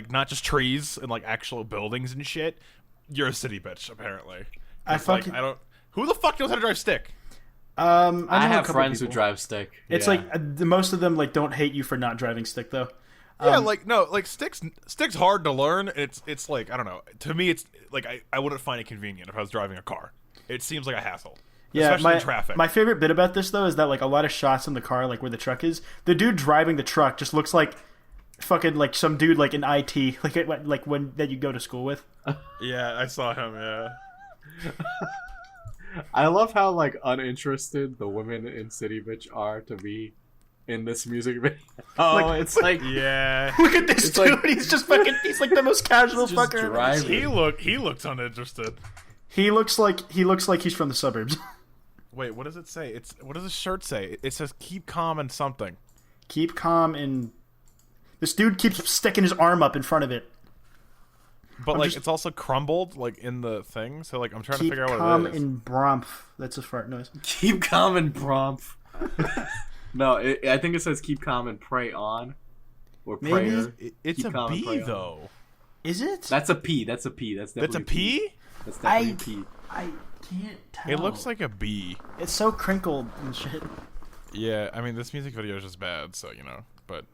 [SPEAKER 2] not just trees and like actual buildings and shit, you're a city bitch apparently.
[SPEAKER 1] I
[SPEAKER 2] It's like,
[SPEAKER 1] fucking-
[SPEAKER 2] I don't. Who the fuck knows how to drive stick?
[SPEAKER 1] I
[SPEAKER 3] I
[SPEAKER 1] know a
[SPEAKER 3] have
[SPEAKER 1] couple
[SPEAKER 3] friends who
[SPEAKER 1] people.
[SPEAKER 3] drive stick.
[SPEAKER 1] It's
[SPEAKER 3] Yeah.
[SPEAKER 1] like the most of them like don't hate you for not driving stick though.
[SPEAKER 2] Yeah, like no, like stick's hard to learn. It's like I don't know. To me, it's like I wouldn't find it convenient if I was driving a car. It seems like a hassle.
[SPEAKER 1] Yeah,
[SPEAKER 2] Especially in traffic.
[SPEAKER 1] My favorite bit about this though is that like a lot of shots in the car, like where the truck is, the dude driving the truck just looks like fucking like some dude like in IT, like when that you go to school with.
[SPEAKER 2] Yeah, I saw him. Yeah.
[SPEAKER 3] I love how like uninterested the women in City Bitch are to be in this music video. Oh,
[SPEAKER 1] Like-
[SPEAKER 3] it's like
[SPEAKER 2] Yeah.
[SPEAKER 1] Look at this
[SPEAKER 3] It's
[SPEAKER 1] dude.
[SPEAKER 3] like-
[SPEAKER 1] He's just fucking. He's like the most casual
[SPEAKER 3] He's just
[SPEAKER 1] fucker. I've ever
[SPEAKER 3] driving.
[SPEAKER 1] seen.
[SPEAKER 2] He looks uninterested.
[SPEAKER 1] He looks like he's from the suburbs.
[SPEAKER 2] Wait, what does it say? What does his shirt say? It says keep calm and something.
[SPEAKER 1] Keep calm and this dude keeps sticking his arm up in front of it.
[SPEAKER 2] But
[SPEAKER 1] I'm
[SPEAKER 2] like
[SPEAKER 1] just-
[SPEAKER 2] it's also crumbled like in the thing. So like I'm trying to
[SPEAKER 1] Keep
[SPEAKER 2] figure out
[SPEAKER 1] calm
[SPEAKER 2] what it is.
[SPEAKER 1] and bromph. That's a fart noise.
[SPEAKER 3] keep calm and prompt. No, I think it says keep calm and pray on, or
[SPEAKER 1] Maybe.
[SPEAKER 3] prayer.
[SPEAKER 2] It's
[SPEAKER 3] Keep
[SPEAKER 2] a
[SPEAKER 3] calm and
[SPEAKER 2] B
[SPEAKER 3] pray on.
[SPEAKER 2] though.
[SPEAKER 1] Is it?
[SPEAKER 3] That's a P. That's a P. That's
[SPEAKER 2] That's
[SPEAKER 3] definitely
[SPEAKER 2] a P?
[SPEAKER 3] That's definitely a P.
[SPEAKER 1] I can't tell.
[SPEAKER 2] It looks like a B.
[SPEAKER 1] It's so crinkled and shit.
[SPEAKER 2] Yeah, I mean this music video is just bad, so you know. But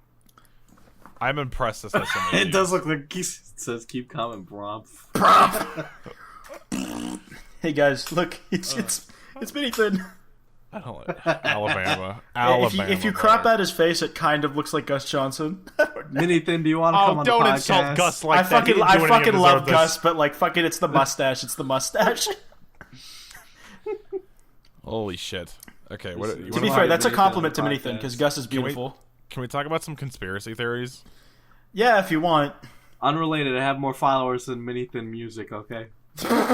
[SPEAKER 2] I'm impressed this has so many
[SPEAKER 3] It does look like it says keep calm and prompt.
[SPEAKER 1] Hey guys, look, it's Mini Thin.
[SPEAKER 2] I don't like Alabama.
[SPEAKER 1] If you crop out his face, it kind of looks like Gus Johnson.
[SPEAKER 3] Mini Thin, do you want to come
[SPEAKER 2] Oh,
[SPEAKER 3] on
[SPEAKER 2] don't
[SPEAKER 3] the podcast?
[SPEAKER 2] insult Gus like
[SPEAKER 1] I
[SPEAKER 2] that. He
[SPEAKER 1] fucking
[SPEAKER 2] didn't do anything to
[SPEAKER 1] love
[SPEAKER 2] deserve this.
[SPEAKER 1] Gus, but like fucking, it's the mustache. It's the mustache.
[SPEAKER 2] Holy shit. Okay, what? You
[SPEAKER 1] To
[SPEAKER 2] wanna
[SPEAKER 1] be
[SPEAKER 2] talk-
[SPEAKER 1] fair, that's a
[SPEAKER 3] Mini Thin
[SPEAKER 1] compliment to
[SPEAKER 3] on the
[SPEAKER 1] Mini Thin because
[SPEAKER 3] podcast.
[SPEAKER 1] Gus is
[SPEAKER 2] Can we-
[SPEAKER 1] beautiful.
[SPEAKER 2] Can we talk about some conspiracy theories?
[SPEAKER 1] Yeah, if you want.
[SPEAKER 3] Unrelated, I have more followers than Mini Thin music. Okay,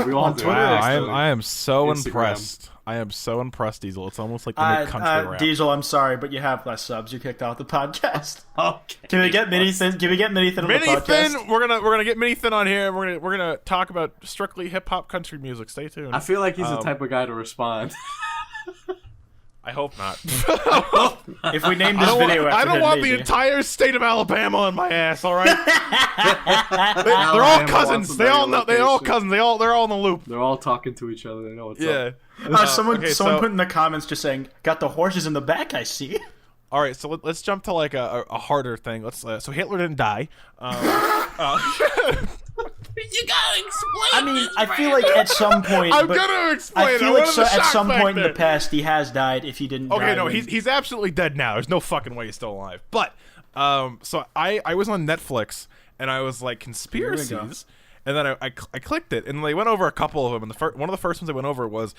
[SPEAKER 3] we all
[SPEAKER 1] On
[SPEAKER 3] do.
[SPEAKER 1] Twitter,
[SPEAKER 2] Wow,
[SPEAKER 3] actually.
[SPEAKER 2] I am so
[SPEAKER 3] Instagram.
[SPEAKER 2] impressed. I am so impressed, Diesel. It's almost like the mid-country rap.
[SPEAKER 1] Diesel, I'm sorry, but you have less subs. You kicked out the podcast.
[SPEAKER 3] Okay.
[SPEAKER 1] Can we get Mini Thin? Can we get Mini Thin on the
[SPEAKER 2] Mini
[SPEAKER 1] podcast?
[SPEAKER 2] Thin, we're gonna get Mini Thin on here. We're gonna talk about strictly hip hop country music. Stay tuned.
[SPEAKER 3] I feel like he's the
[SPEAKER 2] Um,
[SPEAKER 3] type of guy to respond.
[SPEAKER 2] I hope not.
[SPEAKER 1] If we name this video after
[SPEAKER 2] I don't
[SPEAKER 1] him,
[SPEAKER 2] want
[SPEAKER 1] maybe.
[SPEAKER 2] the entire state of Alabama on my ass. All right. They're all
[SPEAKER 3] Alabama
[SPEAKER 2] cousins.
[SPEAKER 3] wants
[SPEAKER 2] They all know.
[SPEAKER 3] a
[SPEAKER 2] They're all
[SPEAKER 3] location.
[SPEAKER 2] cousins. They're all in the loop.
[SPEAKER 3] They're all talking to each other. They know what's
[SPEAKER 2] Yeah.
[SPEAKER 3] up.
[SPEAKER 1] Someone
[SPEAKER 2] okay,
[SPEAKER 1] put in the comments just saying, "Got the horses in the back, I see."
[SPEAKER 2] All right, so let's jump to like a harder thing. Let's so Hitler didn't die.
[SPEAKER 3] You gotta explain.
[SPEAKER 1] I mean, I feel like at some point,
[SPEAKER 2] I'm
[SPEAKER 1] but
[SPEAKER 2] gonna explain.
[SPEAKER 1] I
[SPEAKER 2] it.
[SPEAKER 1] feel
[SPEAKER 2] wanted
[SPEAKER 1] like
[SPEAKER 2] the
[SPEAKER 1] at
[SPEAKER 2] shock
[SPEAKER 1] some point in the
[SPEAKER 2] factor.
[SPEAKER 1] past he has died. If he didn't, die
[SPEAKER 2] Okay, no,
[SPEAKER 1] when-
[SPEAKER 2] he's absolutely dead now. There's no fucking way he's still alive. But so I was on Netflix and I was like conspiracies, and then I clicked it and they went over a couple of them. And one of the first ones they went over was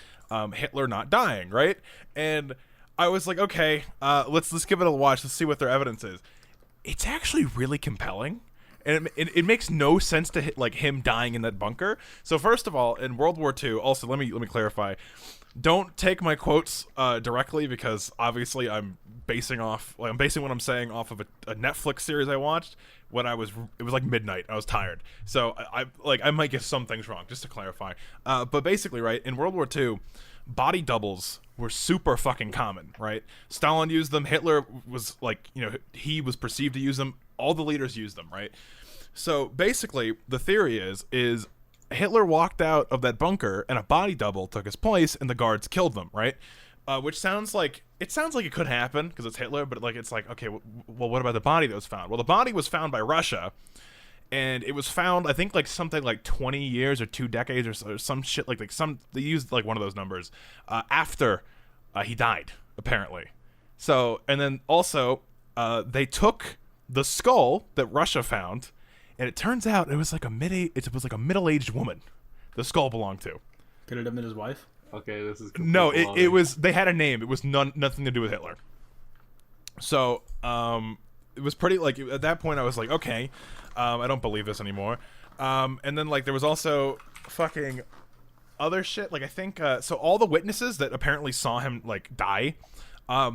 [SPEAKER 2] Hitler not dying, right? And I was like, okay, let's give it a watch. Let's see what their evidence is. It's actually really compelling. And it makes no sense to hit, like him dying in that bunker. So first of all, in World War II, also let me clarify. Don't take my quotes directly because obviously I'm basing what I'm saying off of a Netflix series I watched when it was like midnight. I was tired, so I might get some things wrong. Just to clarify, but basically, right, in World War II, body doubles were super fucking common, right? Stalin used them. Hitler was like, he was perceived to use them. All the leaders used them, right? So basically, the theory is Hitler walked out of that bunker and a body double took his place and the guards killed them, right? Which sounds like it could happen because it's Hitler, but it's like, okay, well, what about the body that was found? Well, the body was found by Russia, and it was found, I think, like something like 20 years or 2 decades or some shit like they used like one of those numbers after he died, apparently. So, and then also they took the skull that Russia found, and it turns out it was like a middle-aged woman the skull belonged to.
[SPEAKER 1] Could it have been his wife?
[SPEAKER 3] Okay, this is
[SPEAKER 2] No, it was, they had a name. It was nothing to do with Hitler. So, it was pretty, like, at that point I was like, okay, I don't believe this anymore. And then, like, there was also fucking other shit. Like, I think, so all the witnesses that apparently saw him, like, die,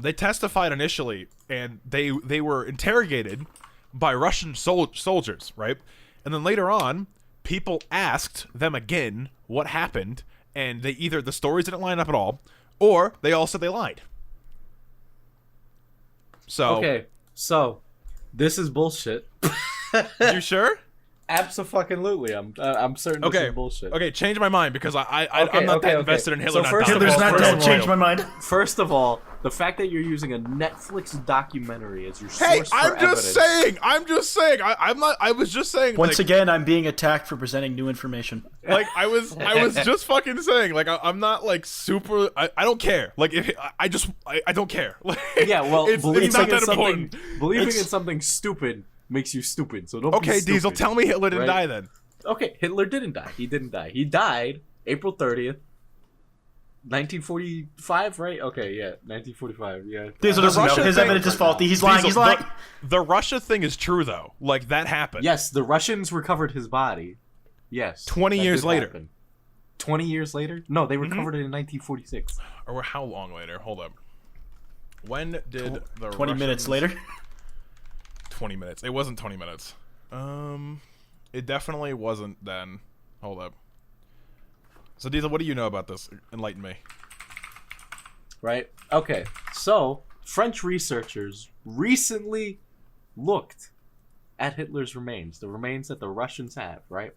[SPEAKER 2] they testified initially, and they were interrogated by Russian soldiers, right? And then later on, people asked them again what happened, and they either the stories didn't line up at all, or they all said they lied. So
[SPEAKER 3] Okay, so this is bullshit.
[SPEAKER 2] you sure?
[SPEAKER 3] Absolutely, I'm certain this is bullshit.
[SPEAKER 2] Okay, change my mind because I'm not
[SPEAKER 3] okay.
[SPEAKER 2] that invested in Hitler.
[SPEAKER 3] So
[SPEAKER 2] not
[SPEAKER 3] first
[SPEAKER 2] dying.
[SPEAKER 3] of all-
[SPEAKER 1] Hitler's not
[SPEAKER 3] first
[SPEAKER 1] dead.
[SPEAKER 3] of all-
[SPEAKER 1] Changed my mind.
[SPEAKER 3] First of all, the fact that you're using a Netflix documentary as your
[SPEAKER 2] Hey,
[SPEAKER 3] source for
[SPEAKER 2] I'm
[SPEAKER 3] evidence.
[SPEAKER 2] just saying. I'm not. I was just saying.
[SPEAKER 1] Once
[SPEAKER 2] like,
[SPEAKER 1] again, I'm being attacked for presenting new information.
[SPEAKER 2] like I was just fucking saying. Like I'm not like super. I don't care. Like if I don't care. Like,
[SPEAKER 3] Yeah, well,
[SPEAKER 2] it's
[SPEAKER 3] believing
[SPEAKER 2] not
[SPEAKER 3] in
[SPEAKER 2] that
[SPEAKER 3] something,
[SPEAKER 2] important.
[SPEAKER 3] believing in something stupid makes you stupid. So don't. be
[SPEAKER 2] Okay,
[SPEAKER 3] stupid,
[SPEAKER 2] Diesel, tell me Hitler didn't
[SPEAKER 3] right?
[SPEAKER 2] die then.
[SPEAKER 3] Okay, Hitler didn't die. He didn't die. He died April 30th, 1945, right? Okay, yeah, 1945. Yeah.
[SPEAKER 1] Diesel doesn't know.
[SPEAKER 2] Russia
[SPEAKER 1] His
[SPEAKER 2] thing-
[SPEAKER 1] evidence is faulty. He's lying.
[SPEAKER 2] Diesel,
[SPEAKER 1] He's lying.
[SPEAKER 2] The Russia thing is true though. Like that happened.
[SPEAKER 3] Yes, the Russians recovered his body. Yes.
[SPEAKER 2] 20
[SPEAKER 3] that
[SPEAKER 2] years
[SPEAKER 3] did
[SPEAKER 2] later.
[SPEAKER 3] happen. 20 years later? No, they recovered it in 1946.
[SPEAKER 2] Or how long later? Hold up. When did the
[SPEAKER 1] 20 minutes
[SPEAKER 2] Russians-
[SPEAKER 1] later.
[SPEAKER 2] 20 minutes. It wasn't 20 minutes. It definitely wasn't then. Hold up. So Diesel, what do you know about this? Enlighten me.
[SPEAKER 3] Right? Okay. So, French researchers recently looked at Hitler's remains, the remains that the Russians have, right?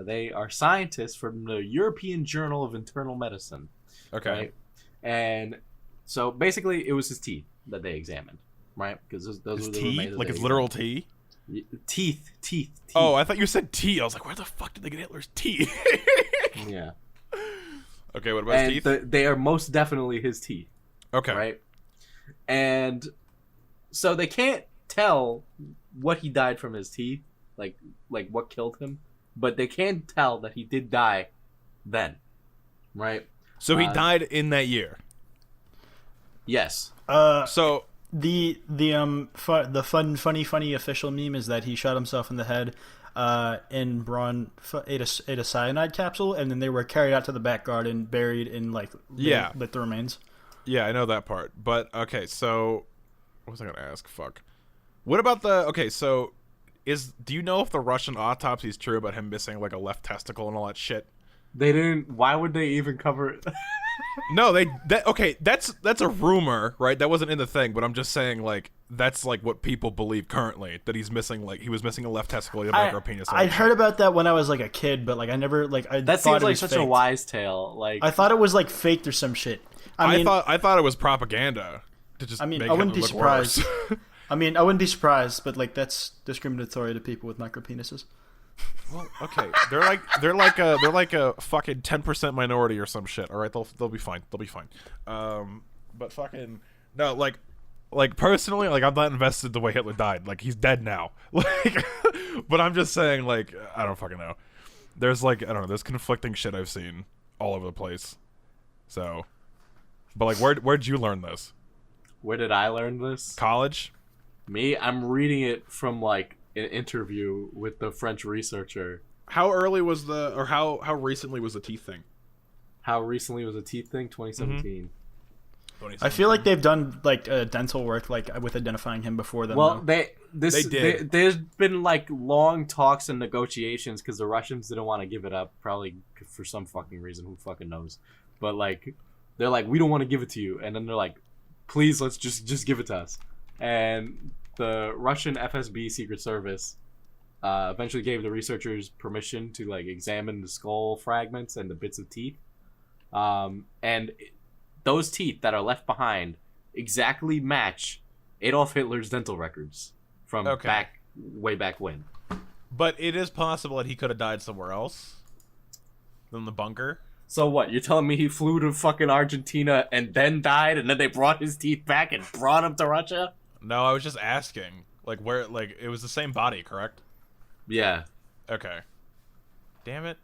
[SPEAKER 3] They are scientists from the European Journal of Internal Medicine.
[SPEAKER 2] Okay.
[SPEAKER 3] Right? And so basically it was his teeth that they examined, right? Because those
[SPEAKER 2] His
[SPEAKER 3] were the
[SPEAKER 2] tea?
[SPEAKER 3] remains that
[SPEAKER 2] Like
[SPEAKER 3] they
[SPEAKER 2] his literal tea?
[SPEAKER 3] Teeth.
[SPEAKER 2] Oh, I thought you said tea. I was like, where the fuck did they get Hitler's tea?
[SPEAKER 3] Yeah.
[SPEAKER 2] Okay, what about his
[SPEAKER 3] And
[SPEAKER 2] teeth?
[SPEAKER 3] they are most definitely his teeth.
[SPEAKER 2] Okay.
[SPEAKER 3] Right? And so they can't tell what he died from his teeth, like what killed him, but they can tell that he did die then. Right?
[SPEAKER 2] So he died in that year.
[SPEAKER 3] Yes.
[SPEAKER 2] So
[SPEAKER 1] The funny official meme is that he shot himself in the head, and Braun ate a cyanide capsule, and then they were carried out to the back garden, buried in lit the remains.
[SPEAKER 2] yeah, I know that part. But okay, so what was I gonna ask? Fuck. What about so do you know if the Russian autopsy is true about him missing like a left testicle and all that shit?
[SPEAKER 3] They didn't. Why would they even cover it?
[SPEAKER 2] No, okay, that's a rumor, right? That wasn't in the thing, but I'm just saying, like, that's like what people believe currently, that he was missing a left testicle, he had a micro penis.
[SPEAKER 1] I heard about that when I was like a kid, but like I never like I
[SPEAKER 3] That
[SPEAKER 1] thought
[SPEAKER 3] seems
[SPEAKER 1] it
[SPEAKER 3] like
[SPEAKER 1] was
[SPEAKER 3] such
[SPEAKER 1] faked.
[SPEAKER 3] a wise tale. Like
[SPEAKER 1] I thought it was like faked or some shit. I
[SPEAKER 2] thought it was propaganda to just make
[SPEAKER 1] I wouldn't be
[SPEAKER 2] Hitler look
[SPEAKER 1] surprised.
[SPEAKER 2] worse.
[SPEAKER 1] I wouldn't be surprised, but like that's discriminatory to people with micro penises.
[SPEAKER 2] Well, okay, they're like a fucking 10% minority or some shit. All right, they'll be fine. They'll be fine. But fucking no, like personally, like I'm not invested the way Hitler died. Like he's dead now. Like, but I'm just saying, like I don't fucking know. There's like I don't know. There's conflicting shit I've seen all over the place. So, but like where'd you learn this?
[SPEAKER 3] Where did I learn this?
[SPEAKER 2] College?
[SPEAKER 3] Me? I'm reading it from like an interview with the French researcher.
[SPEAKER 2] How early was how recently was the teeth thing?
[SPEAKER 3] How recently was the teeth thing? 2017.
[SPEAKER 1] I feel like they've done like dental work like with identifying him before then.
[SPEAKER 3] Well,
[SPEAKER 1] though.
[SPEAKER 3] they did. There's been like long talks and negotiations because the Russians didn't want to give it up, probably for some fucking reason. Who fucking knows? But like, they're like, we don't want to give it to you, and then they're like, please, let's just give it to us. And the Russian FSB Secret Service eventually gave the researchers permission to like examine the skull fragments and the bits of teeth, and those teeth that are left behind exactly match Adolf Hitler's dental records from way back when.
[SPEAKER 2] But it is possible that he could have died somewhere else than the bunker.
[SPEAKER 3] So what? You're telling me he flew to fucking Argentina and then died, and then they brought his teeth back and brought him to Russia?
[SPEAKER 2] No, I was just asking. Like where? Like it was the same body, correct?
[SPEAKER 3] Yeah.
[SPEAKER 2] Okay. Damn it.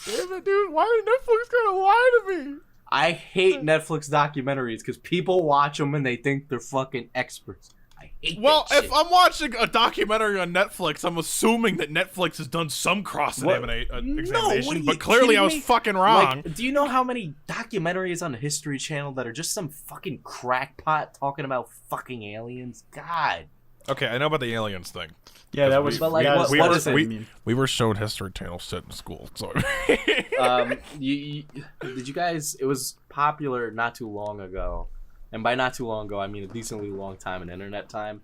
[SPEAKER 2] Damn it, dude! Why did Netflix gotta lie to me?
[SPEAKER 3] I hate Netflix documentaries because people watch them and they think they're fucking experts. I hate that shit.
[SPEAKER 2] If I'm watching a documentary on Netflix, I'm assuming that Netflix has done some examination, but clearly I was fucking wrong.
[SPEAKER 3] Like, do you know how many documentaries on the History Channel that are just some fucking crackpot talking about fucking aliens? God.
[SPEAKER 2] Okay, I know about the aliens thing.
[SPEAKER 1] Yeah, that was.
[SPEAKER 3] But like,
[SPEAKER 1] yeah,
[SPEAKER 3] what does it mean?
[SPEAKER 2] We were shown History Channel shit in school, so.
[SPEAKER 3] Did you guys? It was popular not too long ago, and by not too long ago, I mean a decently long time in internet time.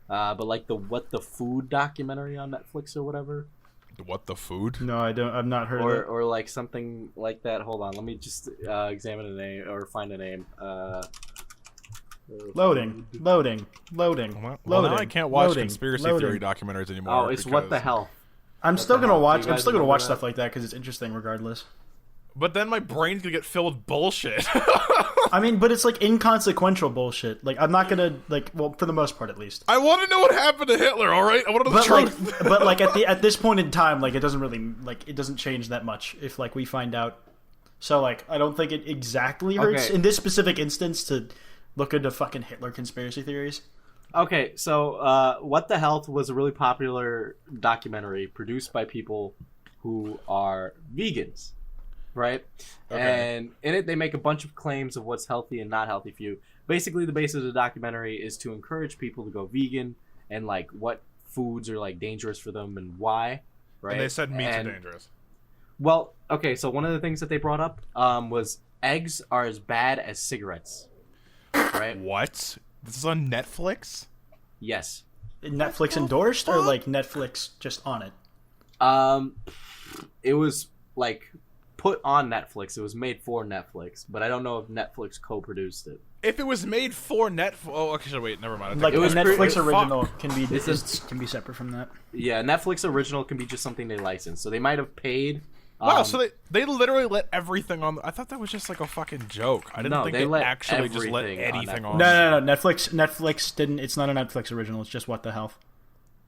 [SPEAKER 3] But like the What the Food documentary on Netflix or whatever.
[SPEAKER 2] What the Food?
[SPEAKER 1] No, I don't. I've not heard of it.
[SPEAKER 3] Or like something like that. Hold on, let me just examine a name or find a name.
[SPEAKER 1] Loading.
[SPEAKER 2] Well, now I can't watch conspiracy theory documentaries anymore.
[SPEAKER 3] Oh, it's What the Hell.
[SPEAKER 1] I'm still gonna watch stuff like that because it's interesting regardless.
[SPEAKER 2] But then my brain's gonna get filled with bullshit.
[SPEAKER 1] I mean, but it's like inconsequential bullshit. Like I'm not gonna well, for the most part at least.
[SPEAKER 2] I want to know what happened to Hitler. All right, I want to know the truth.
[SPEAKER 1] But like at this point in time, like it doesn't change that much if like we find out. So like I don't think it exactly hurts in this specific instance to look into fucking Hitler conspiracy theories.
[SPEAKER 3] Okay, so What the Health was a really popular documentary produced by people who are vegans, right? Okay. And in it, they make a bunch of claims of what's healthy and not healthy for you. Basically, the basis of the documentary is to encourage people to go vegan and like what foods are like dangerous for them and why, right?
[SPEAKER 2] And they said meats are dangerous.
[SPEAKER 3] Well, okay, so one of the things that they brought up was eggs are as bad as cigarettes. Right?
[SPEAKER 2] What? This is on Netflix?
[SPEAKER 3] Yes.
[SPEAKER 1] Netflix endorsed or like Netflix just on it?
[SPEAKER 3] It was like put on Netflix. It was made for Netflix, but I don't know if Netflix co-produced it.
[SPEAKER 2] If it was made for Netflix, oh, okay, wait, never mind.
[SPEAKER 1] Like
[SPEAKER 3] it was
[SPEAKER 1] Netflix original can be separate from that.
[SPEAKER 3] Yeah, Netflix original can be just something they license. So they might have paid.
[SPEAKER 2] Wow, so they literally let everything on. I thought that was just like a fucking joke. I didn't think they actually just let anything on.
[SPEAKER 1] No. Netflix didn't. It's not a Netflix original. It's just What the Health.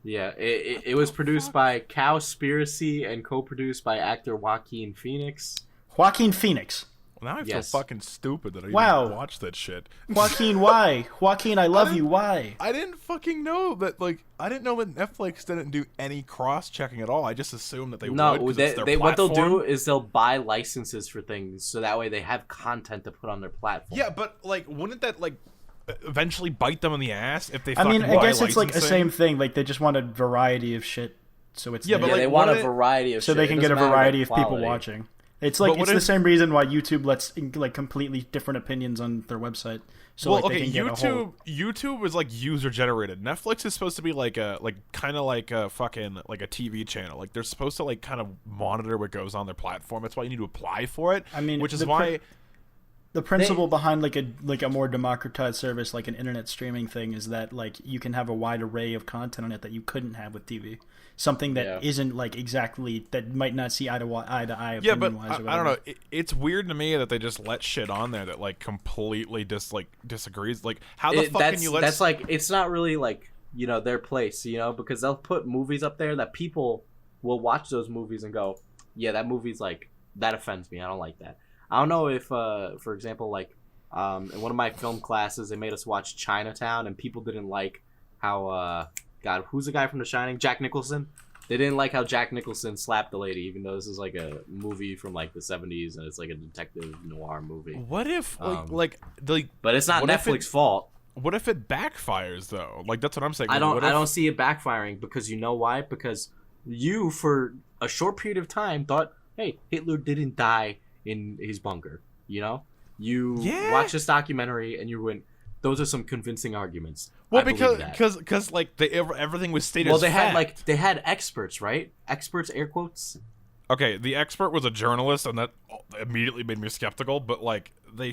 [SPEAKER 3] Yeah, it was produced by Cowspiracy and co-produced by actor Joaquin Phoenix.
[SPEAKER 1] Joaquin Phoenix.
[SPEAKER 2] Well, now I feel fucking stupid that I even watched that shit.
[SPEAKER 1] Joaquin, why? Joaquin, I love you. Why?
[SPEAKER 2] I didn't fucking know that. Like, I didn't know that Netflix didn't do any cross-checking at all. I just assumed that they would.
[SPEAKER 3] No, they what they'll do is they'll buy licenses for things, so that way they have content to put on their platform.
[SPEAKER 2] Yeah, but like, wouldn't that like eventually bite them in the ass if they?
[SPEAKER 1] I mean, I guess it's like the same thing. Like they just want a variety of shit, so it's
[SPEAKER 3] but like, they want a variety of
[SPEAKER 1] so
[SPEAKER 3] shit.
[SPEAKER 1] they can get a variety of people watching. It's like
[SPEAKER 2] But what
[SPEAKER 1] it's the
[SPEAKER 2] if-
[SPEAKER 1] same reason why YouTube lets like completely different opinions on their website. So
[SPEAKER 2] well,
[SPEAKER 1] like, they
[SPEAKER 2] okay,
[SPEAKER 1] can get a whole...
[SPEAKER 2] YouTube is like user generated. Netflix is supposed to be like a kind of like a fucking like a TV channel. Like they're supposed to like kind of monitor what goes on their platform. That's why you need to apply for it.
[SPEAKER 1] I mean,
[SPEAKER 2] which is
[SPEAKER 1] the
[SPEAKER 2] why
[SPEAKER 1] the principle behind like a more democratized service like an internet streaming thing is that like you can have a wide array of content on it that you couldn't have with TV. Something that isn't like exactly that might not see eye to eye.
[SPEAKER 2] Yeah, but
[SPEAKER 1] opinion-wise or
[SPEAKER 2] I don't
[SPEAKER 1] whatever.
[SPEAKER 2] know. It's weird to me that they just let shit on there that like completely disagrees. Like how the fuck can you let?
[SPEAKER 3] That's like it's not really like their place, because they'll put movies up there that people will watch those movies and go, yeah, that movie's like that offends me. I don't like that. I don't know if, for example, like in one of my film classes, they made us watch Chinatown, and people didn't like how God, who's the guy from The Shining? Jack Nicholson. They didn't like how Jack Nicholson slapped the lady, even though this is like a movie from like the 70s and it's like a detective noir movie.
[SPEAKER 2] What if
[SPEAKER 3] But it's not Netflix's fault.
[SPEAKER 2] What if it backfires though? Like that's what I'm saying.
[SPEAKER 3] I don't see it backfiring because you know why? Because you for a short period of time thought, hey, Hitler didn't die in his bunker. You watched this documentary and you went, those are some convincing arguments.
[SPEAKER 2] Well, because like everything was stated.
[SPEAKER 3] Well,
[SPEAKER 2] as fact.
[SPEAKER 3] they had experts, right? Experts, air quotes.
[SPEAKER 2] Okay, the expert was a journalist, and that immediately made me skeptical. But like they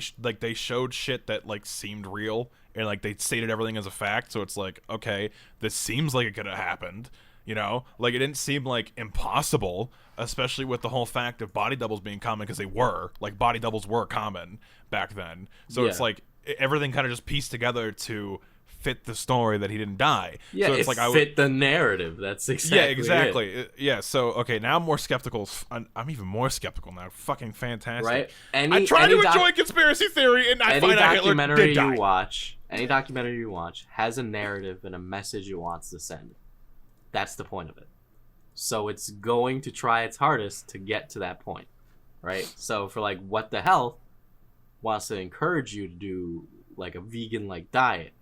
[SPEAKER 2] showed shit that like seemed real, and like they stated everything as a fact. So it's like, okay, this seems like it could have happened. Like it didn't seem like impossible, especially with the whole fact of body doubles being common because they were like body doubles were common back then. So it's like everything kind of just pieced together to fit the story that he didn't die.
[SPEAKER 3] Yeah,
[SPEAKER 2] so it's
[SPEAKER 3] it
[SPEAKER 2] like
[SPEAKER 3] fit the narrative. That's exactly
[SPEAKER 2] it. Yeah, so okay, now I'm more skeptical. I'm even more skeptical now. Fucking fantastic.
[SPEAKER 3] Right?
[SPEAKER 2] I try to enjoy conspiracy theory, and I find out Hitler did die.
[SPEAKER 3] Any documentary you watch has a narrative and a message it wants to send. That's the point of it. So it's going to try its hardest to get to that point, right? So for like What the Health wants to encourage you to do like a vegan-like diet.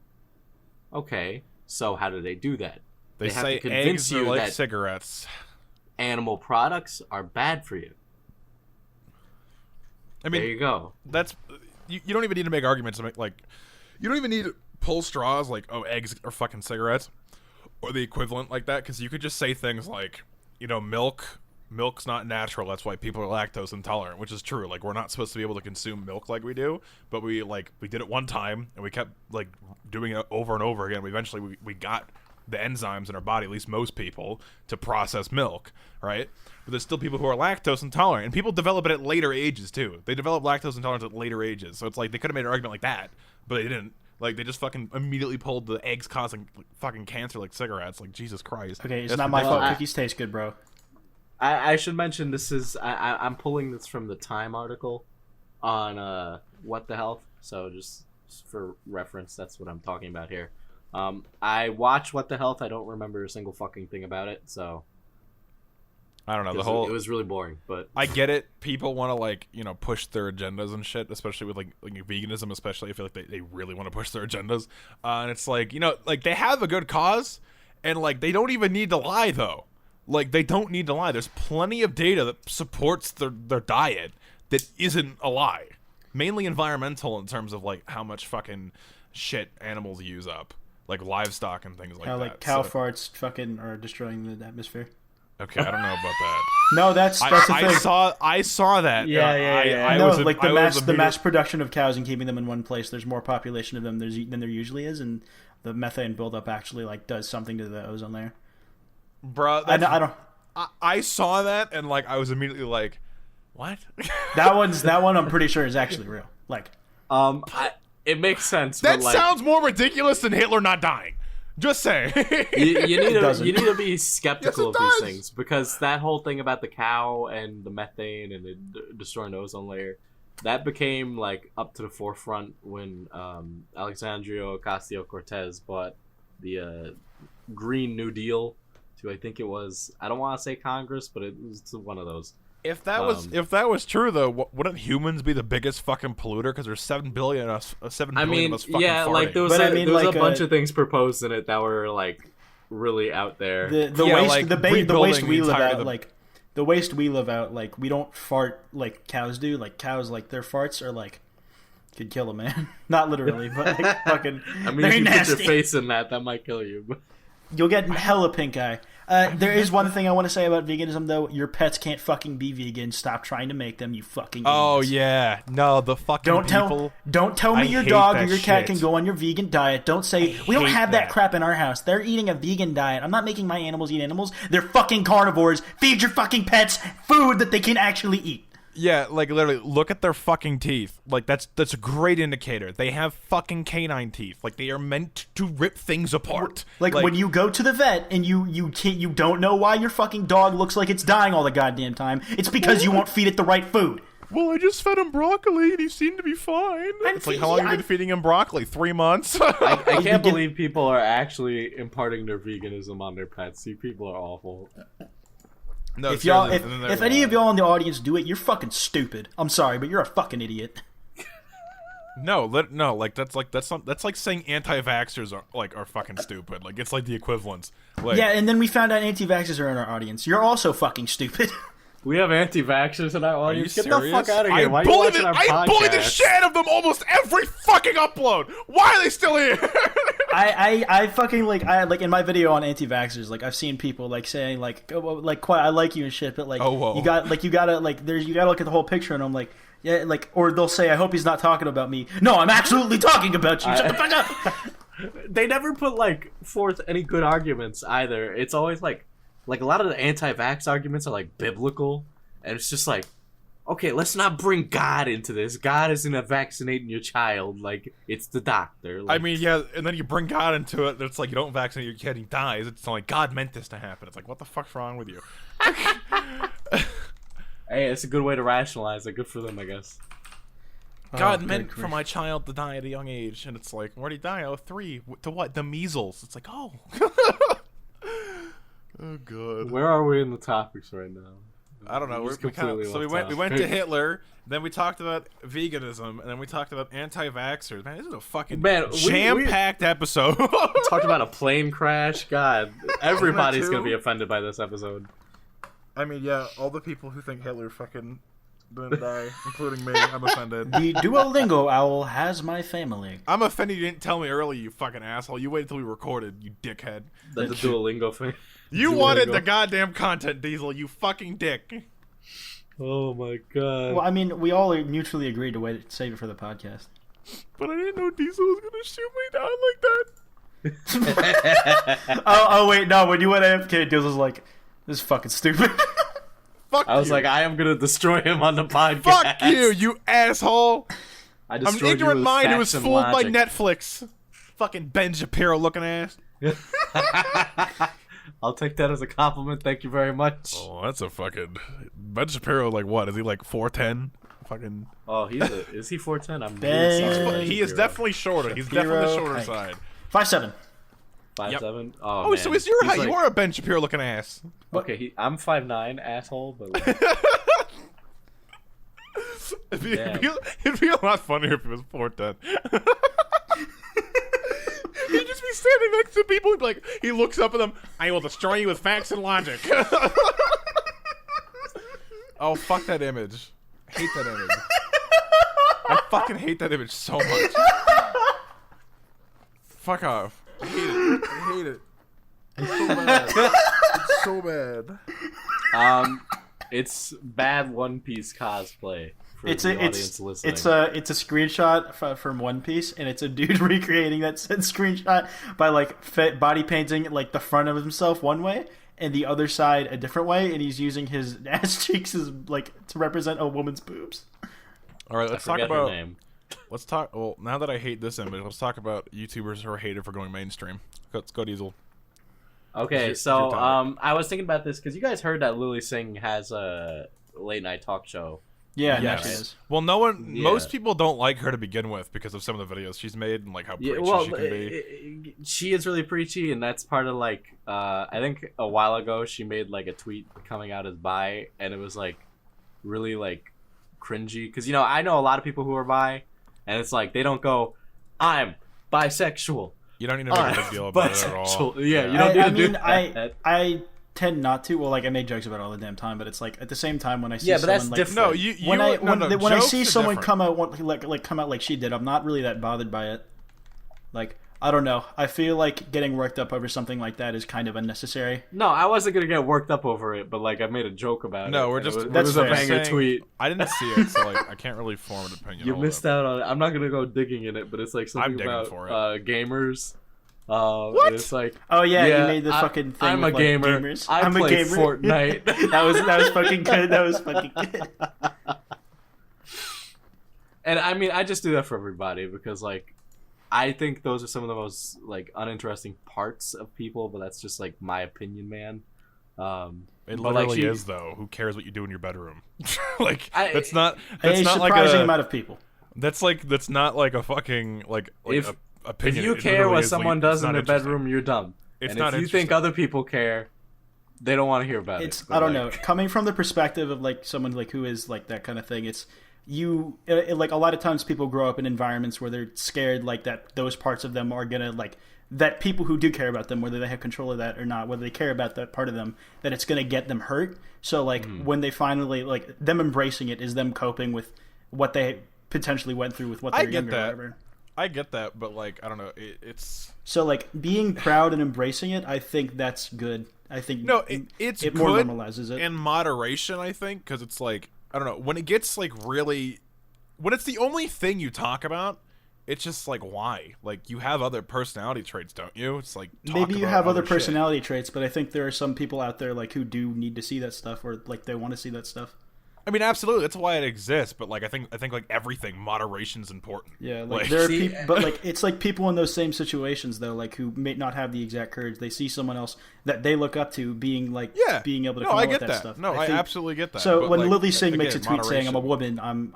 [SPEAKER 3] Okay, so how do they do that?
[SPEAKER 2] They
[SPEAKER 3] have
[SPEAKER 2] say
[SPEAKER 3] to convince
[SPEAKER 2] eggs
[SPEAKER 3] you
[SPEAKER 2] are like
[SPEAKER 3] that
[SPEAKER 2] cigarettes.
[SPEAKER 3] Animal products are bad for you.
[SPEAKER 2] I mean,
[SPEAKER 3] there you go.
[SPEAKER 2] That's you don't even need to make arguments to make like you don't even need to pull straws like eggs are fucking cigarettes or the equivalent like that, because you could just say things like milk's not natural, that's why people are lactose intolerant, which is true. Like we're not supposed to be able to consume milk like we do, but we did it one time and we kept like doing it over and over again. We got the enzymes in our body, at least most people, to process milk, right? But there's still people who are lactose intolerant, and people develop it at later ages too. They develop lactose intolerance at later ages, so it's like they could have made an argument like that, but they didn't. Like, they just fucking immediately pulled the eggs causing fucking cancer like cigarettes. Like, Jesus Christ.
[SPEAKER 1] Okay, it's not my fault. Cookies taste good, bro.
[SPEAKER 3] I should mention this is... I'm pulling this from the Time article on What the Health. So, just for reference, that's what I'm talking about here. I watched What the Health. I don't remember a single fucking thing about it, so...
[SPEAKER 2] I don't know,
[SPEAKER 3] it was really boring, but
[SPEAKER 2] I get it. People want to like push their agendas and shit, especially with like veganism. Especially, I feel like they really want to push their agendas, and it's like like they have a good cause, and like they don't even need to lie though. Like they don't need to lie. There's plenty of data that supports their diet that isn't a lie. Mainly environmental in terms of like how much fucking shit animals use up, like livestock and things like that.
[SPEAKER 1] Like cow farts fucking are destroying the atmosphere.
[SPEAKER 2] Okay, I don't know about that.
[SPEAKER 1] No, that's the thing.
[SPEAKER 2] I saw that.
[SPEAKER 1] Yeah. The mass production of cows and keeping them in one place. There's more population of them than there usually is, and the methane buildup actually like does something to the ozone layer.
[SPEAKER 2] Bro,
[SPEAKER 1] I don't.
[SPEAKER 2] I saw that and like I was immediately like, what?
[SPEAKER 1] that one I'm pretty sure is actually real. Like,
[SPEAKER 3] it makes sense.
[SPEAKER 2] That
[SPEAKER 3] but, like,
[SPEAKER 2] sounds more ridiculous than Hitler not dying. Just saying.
[SPEAKER 3] you need to be skeptical of these things, because that whole thing about the cow and the methane and it destroying the ozone layer, that became like up to the forefront when Alexandria Ocasio-Cortez bought the Green New Deal to, I think it was, I don't want to say Congress, but it was to one of those.
[SPEAKER 2] If that was true though, wouldn't humans be the biggest fucking polluter? Because there's 7 billion of us. 7 billion of us fucking farting.
[SPEAKER 3] Like there was a bunch of things proposed in it that were like really out there.
[SPEAKER 1] The waste we live at, like the waste we live out, like, we don't fart like cows do. Like, cows, like, their farts are, like, could kill a man. Not literally, but, like, fucking,
[SPEAKER 3] I mean,
[SPEAKER 1] very
[SPEAKER 3] if you
[SPEAKER 1] nasty.
[SPEAKER 3] put your face in that might kill you.
[SPEAKER 1] You'll get hella pink eye. There is one thing I want to say about veganism, though. Your pets can't fucking be vegan. Stop trying to make them, you fucking
[SPEAKER 2] Oh
[SPEAKER 1] idiots.
[SPEAKER 2] yeah, no, the fucking people.
[SPEAKER 1] Don't tell me
[SPEAKER 2] I
[SPEAKER 1] your
[SPEAKER 2] hate
[SPEAKER 1] dog or
[SPEAKER 2] that
[SPEAKER 1] your cat
[SPEAKER 2] shit.
[SPEAKER 1] can go on your vegan diet. Don't say we don't
[SPEAKER 2] hate
[SPEAKER 1] have that
[SPEAKER 2] that.
[SPEAKER 1] crap in our house. They're eating a vegan diet. I'm not making my animals eat animals. They're fucking carnivores. Feed your fucking pets food that they can actually eat.
[SPEAKER 2] Yeah, like literally, look at their fucking teeth. Like that's a great indicator. They have fucking canine teeth. Like they are meant to rip things apart.
[SPEAKER 1] Like when you go to the vet and you don't know why your fucking dog looks like it's dying all the goddamn time. It's because you won't feed it the right food.
[SPEAKER 2] Well, I just fed him broccoli and he seemed to be fine. It's like, how long have you been feeding him broccoli? 3 months?
[SPEAKER 3] I can't believe people are actually imparting their veganism on their pets. You people are awful.
[SPEAKER 2] No,
[SPEAKER 1] If y'all,
[SPEAKER 2] seriously,
[SPEAKER 1] if any of y'all in the audience do it, you're fucking stupid. I'm sorry, but you're a fucking idiot.
[SPEAKER 2] no, like that's like saying anti-vaxxers are fucking stupid. Like it's like the equivalence. Like,
[SPEAKER 1] Yeah, and then we found out anti-vaxxers are in our audience. You're also fucking stupid.
[SPEAKER 3] We have anti-vaxxers in our audience. Get
[SPEAKER 2] serious?
[SPEAKER 3] the fuck out of here. Why
[SPEAKER 2] I
[SPEAKER 3] are you watching our podcast?
[SPEAKER 2] bully the shit out of them almost every fucking upload. Why are they still here?
[SPEAKER 1] I fucking like in my video on anti-vaxxers, like I've seen people like saying like oh, well, like quite I like you and shit, but like
[SPEAKER 2] Oh, whoa.
[SPEAKER 1] you gotta look at the whole picture, and I'm like yeah, like, or they'll say I hope he's not talking about me. No, I'm absolutely talking about you. Shut the fuck up.
[SPEAKER 3] They never put like forth any good arguments either. It's always like a lot of the anti-vax arguments are like biblical, and it's just like, okay, let's not bring God into this. God isn't vaccinating your child. Like, it's the doctor. Like,
[SPEAKER 2] I mean, yeah, and then you bring God into it. It's like you don't vaccinate your kid, he dies. It's like God meant this to happen. It's like, what the fuck's wrong with you?
[SPEAKER 3] hey, it's a good way to rationalize it. Good for them, I guess.
[SPEAKER 2] God
[SPEAKER 1] Oh,
[SPEAKER 2] meant
[SPEAKER 1] good
[SPEAKER 2] for my child to die at a young age, and it's like, where'd he die? Oh, 3. To what? The measles. It's like, oh. Oh god.
[SPEAKER 3] Where are we in the topics right now?
[SPEAKER 2] I don't know.
[SPEAKER 3] Just
[SPEAKER 2] We
[SPEAKER 3] completely
[SPEAKER 2] went
[SPEAKER 3] lost
[SPEAKER 2] to
[SPEAKER 3] topic.
[SPEAKER 2] Hitler, then we talked about veganism, and then we talked about anti-vaxxers. Man, this is a fucking
[SPEAKER 3] Man,
[SPEAKER 2] jam-packed episode.
[SPEAKER 3] Talked about a plane crash. God, everybody's
[SPEAKER 2] too?
[SPEAKER 3] gonna be offended by this episode.
[SPEAKER 2] I mean, yeah, all the people who think Hitler fucking didn't die, including me, I'm offended.
[SPEAKER 1] The Duolingo owl has my family.
[SPEAKER 2] I'm offended you didn't tell me earlier, you fucking asshole. You waited until we recorded, you dickhead.
[SPEAKER 3] The Duolingo thing.
[SPEAKER 2] You
[SPEAKER 3] Duolingo.
[SPEAKER 2] wanted the goddamn content, Diesel, you fucking dick.
[SPEAKER 3] Oh my god.
[SPEAKER 1] Well, I mean, we all mutually agreed to wait save it for the podcast.
[SPEAKER 2] But I didn't know Diesel was gonna shoot me down like that.
[SPEAKER 1] Oh wait, no. When you went AFK, Diz was like, "This is fucking stupid."
[SPEAKER 2] Fuck
[SPEAKER 3] I was
[SPEAKER 2] you.
[SPEAKER 3] like, I am gonna destroy him on the podcast.
[SPEAKER 2] Fuck you, you asshole.
[SPEAKER 3] I
[SPEAKER 2] I'm an
[SPEAKER 3] destroyed you
[SPEAKER 2] ignorant
[SPEAKER 3] with
[SPEAKER 2] mind who
[SPEAKER 3] facts
[SPEAKER 2] was
[SPEAKER 3] and
[SPEAKER 2] fooled by
[SPEAKER 3] logic.
[SPEAKER 2] Netflix. Fucking Ben Shapiro looking ass.
[SPEAKER 3] I'll take that as a compliment. Thank you very much.
[SPEAKER 2] Oh, that's a fucking Ben Shapiro. Like what? Is he like 4'10"? Fucking.
[SPEAKER 3] Oh, is he 4'10"? I'm
[SPEAKER 1] Ben-
[SPEAKER 3] really sorry.
[SPEAKER 2] He is definitely shorter. He's definitely the shorter
[SPEAKER 1] height.
[SPEAKER 2] side.
[SPEAKER 1] 5'7".
[SPEAKER 3] 5'7".
[SPEAKER 2] Oh,
[SPEAKER 3] man.
[SPEAKER 2] so it's your
[SPEAKER 3] He's
[SPEAKER 2] height.
[SPEAKER 3] like-
[SPEAKER 2] You are a Ben Shapiro looking ass.
[SPEAKER 3] Okay, I'm 5'9", asshole, but like, Damn.
[SPEAKER 2] It'd be a lot funnier if it was 4'10". He'd just be standing next to people. He'd be like, he looks up at them. I will destroy you with facts and logic. Oh, fuck that image. I hate that image. I fucking hate that image so much. Fuck off. I hate it. I hate it. It's so bad. It's so bad.
[SPEAKER 3] it's bad One Piece cosplay. For
[SPEAKER 1] It's
[SPEAKER 3] the
[SPEAKER 1] a
[SPEAKER 3] audience listening.
[SPEAKER 1] it's a screenshot from One Piece, and it's a dude recreating that said screenshot by like body painting like the front of himself one way and the other side a different way, and he's using his ass cheeks as like to represent a woman's boobs.
[SPEAKER 2] All right, let's talk
[SPEAKER 3] Forget her
[SPEAKER 2] about.
[SPEAKER 3] name.
[SPEAKER 2] Let's talk. Well, now that I hate this image, let's talk about YouTubers who are hated for going mainstream. Let's go, Diesel.
[SPEAKER 3] Okay,
[SPEAKER 2] your
[SPEAKER 3] so
[SPEAKER 2] topic.
[SPEAKER 3] I was thinking about this because you guys heard that Lily Singh has a late night talk show.
[SPEAKER 1] Yeah,
[SPEAKER 2] Yes.
[SPEAKER 1] yes. Is.
[SPEAKER 2] Well,
[SPEAKER 3] Yeah.
[SPEAKER 2] most people don't like her to begin with because of some of the videos she's made and like how preachy she can be.
[SPEAKER 3] She is really preachy, and that's part of like I think a while ago she made like a tweet coming out as bi, and it was like really like cringy because I know a lot of people who are bi, and it's like they don't go, I'm bisexual.
[SPEAKER 2] You don't need to make a big deal about it at all.
[SPEAKER 3] Bisexual. Yeah, you don't need to do that.
[SPEAKER 1] I tend not to. Well, like I make jokes about it all the damn time, but it's like at the same time when I see
[SPEAKER 3] but
[SPEAKER 1] someone
[SPEAKER 3] that's
[SPEAKER 1] like
[SPEAKER 3] different.
[SPEAKER 2] No, you
[SPEAKER 1] when I see
[SPEAKER 2] jokes are
[SPEAKER 1] someone
[SPEAKER 2] different.
[SPEAKER 1] come out come out like she did, I'm not really that bothered by it. Like I don't know. I feel like getting worked up over something like that is kind of unnecessary.
[SPEAKER 3] No, I wasn't gonna get worked up over it, but like I made a joke about it.
[SPEAKER 2] No, we're
[SPEAKER 3] and
[SPEAKER 2] just
[SPEAKER 3] it
[SPEAKER 1] that's
[SPEAKER 3] was a
[SPEAKER 1] fair.
[SPEAKER 3] banger
[SPEAKER 2] saying-
[SPEAKER 3] tweet.
[SPEAKER 2] I didn't see it, so like I can't really form an opinion.
[SPEAKER 3] You
[SPEAKER 2] on
[SPEAKER 3] missed
[SPEAKER 2] it.
[SPEAKER 3] out on it. I'm not gonna go digging in it, but it's like
[SPEAKER 2] I'm
[SPEAKER 3] something
[SPEAKER 2] digging
[SPEAKER 3] about
[SPEAKER 2] for it.
[SPEAKER 3] gamers.
[SPEAKER 2] What?
[SPEAKER 3] It's like
[SPEAKER 1] Oh yeah,
[SPEAKER 3] Yeah,
[SPEAKER 1] you made the fucking thing.
[SPEAKER 3] I'm
[SPEAKER 1] with,
[SPEAKER 3] a gamer.
[SPEAKER 1] Like, gamers.
[SPEAKER 3] I
[SPEAKER 1] I'm a
[SPEAKER 3] play
[SPEAKER 1] gamer.
[SPEAKER 3] Fortnite.
[SPEAKER 1] that was fucking good. That was fucking good.
[SPEAKER 3] And I mean, I just do that for everybody because like I think those are some of the most like uninteresting parts of people, but that's just like my opinion, man.
[SPEAKER 2] It
[SPEAKER 3] but, like,
[SPEAKER 2] literally
[SPEAKER 3] she-
[SPEAKER 2] is though. Who cares what you do in your bedroom? Like
[SPEAKER 3] I-
[SPEAKER 2] that's
[SPEAKER 1] a
[SPEAKER 2] not like
[SPEAKER 1] surprising
[SPEAKER 2] a
[SPEAKER 1] amount of people.
[SPEAKER 2] that's not like a fucking like
[SPEAKER 3] If-
[SPEAKER 2] a opinion.
[SPEAKER 3] If you
[SPEAKER 2] It
[SPEAKER 3] care
[SPEAKER 2] literally
[SPEAKER 3] what
[SPEAKER 2] is,
[SPEAKER 3] someone
[SPEAKER 2] like,
[SPEAKER 3] does
[SPEAKER 2] it's
[SPEAKER 3] in
[SPEAKER 2] not
[SPEAKER 3] their
[SPEAKER 2] interesting.
[SPEAKER 3] bedroom, you're dumb.
[SPEAKER 2] It's
[SPEAKER 3] and
[SPEAKER 2] not
[SPEAKER 3] if you think
[SPEAKER 2] interesting.
[SPEAKER 3] other people care, they don't want to hear about
[SPEAKER 1] It's
[SPEAKER 3] it.
[SPEAKER 1] I don't know. Coming from the perspective of like someone like who is like that kind of thing, it's like a lot of times people grow up in environments where they're scared like that those parts of them are gonna like that people who do care about them, whether they have control of that or not, whether they care about that part of them, that it's gonna get them hurt. So like when they finally like them embracing it is them coping with what they potentially went through with what they
[SPEAKER 2] I
[SPEAKER 1] were
[SPEAKER 2] get
[SPEAKER 1] younger or
[SPEAKER 2] that.
[SPEAKER 1] whatever.
[SPEAKER 2] I get that, but like I don't know. It's
[SPEAKER 1] So like being proud and embracing it, I think that's good. I think
[SPEAKER 2] no, it's
[SPEAKER 1] it
[SPEAKER 2] good
[SPEAKER 1] more normalizes it.
[SPEAKER 2] in moderation. I think because it's like I don't know when it gets like really when it's the only thing you talk about. It's just like why? Like you have other personality traits, don't you? It's like talk
[SPEAKER 1] Maybe you
[SPEAKER 2] about
[SPEAKER 1] have other
[SPEAKER 2] shit.
[SPEAKER 1] personality traits, but I think there are some people out there like who do need to see that stuff, or like they want to see that stuff.
[SPEAKER 2] I mean, absolutely, that's why it exists. But like, I think like everything, moderation's important.
[SPEAKER 1] Yeah, like there are
[SPEAKER 3] See,
[SPEAKER 1] people, but like it's like people in those same situations though, like who may not have the exact courage. They see someone else that they look up to being like being able to
[SPEAKER 2] no,
[SPEAKER 1] come
[SPEAKER 2] I
[SPEAKER 1] out
[SPEAKER 2] get
[SPEAKER 1] with that
[SPEAKER 2] that.
[SPEAKER 1] stuff.
[SPEAKER 2] No, I
[SPEAKER 1] think-
[SPEAKER 2] absolutely get that.
[SPEAKER 1] So
[SPEAKER 2] But,
[SPEAKER 1] when
[SPEAKER 2] like,
[SPEAKER 1] Lily Singh makes a
[SPEAKER 2] again,
[SPEAKER 1] tweet saying I'm a
[SPEAKER 2] moderation.
[SPEAKER 1] woman,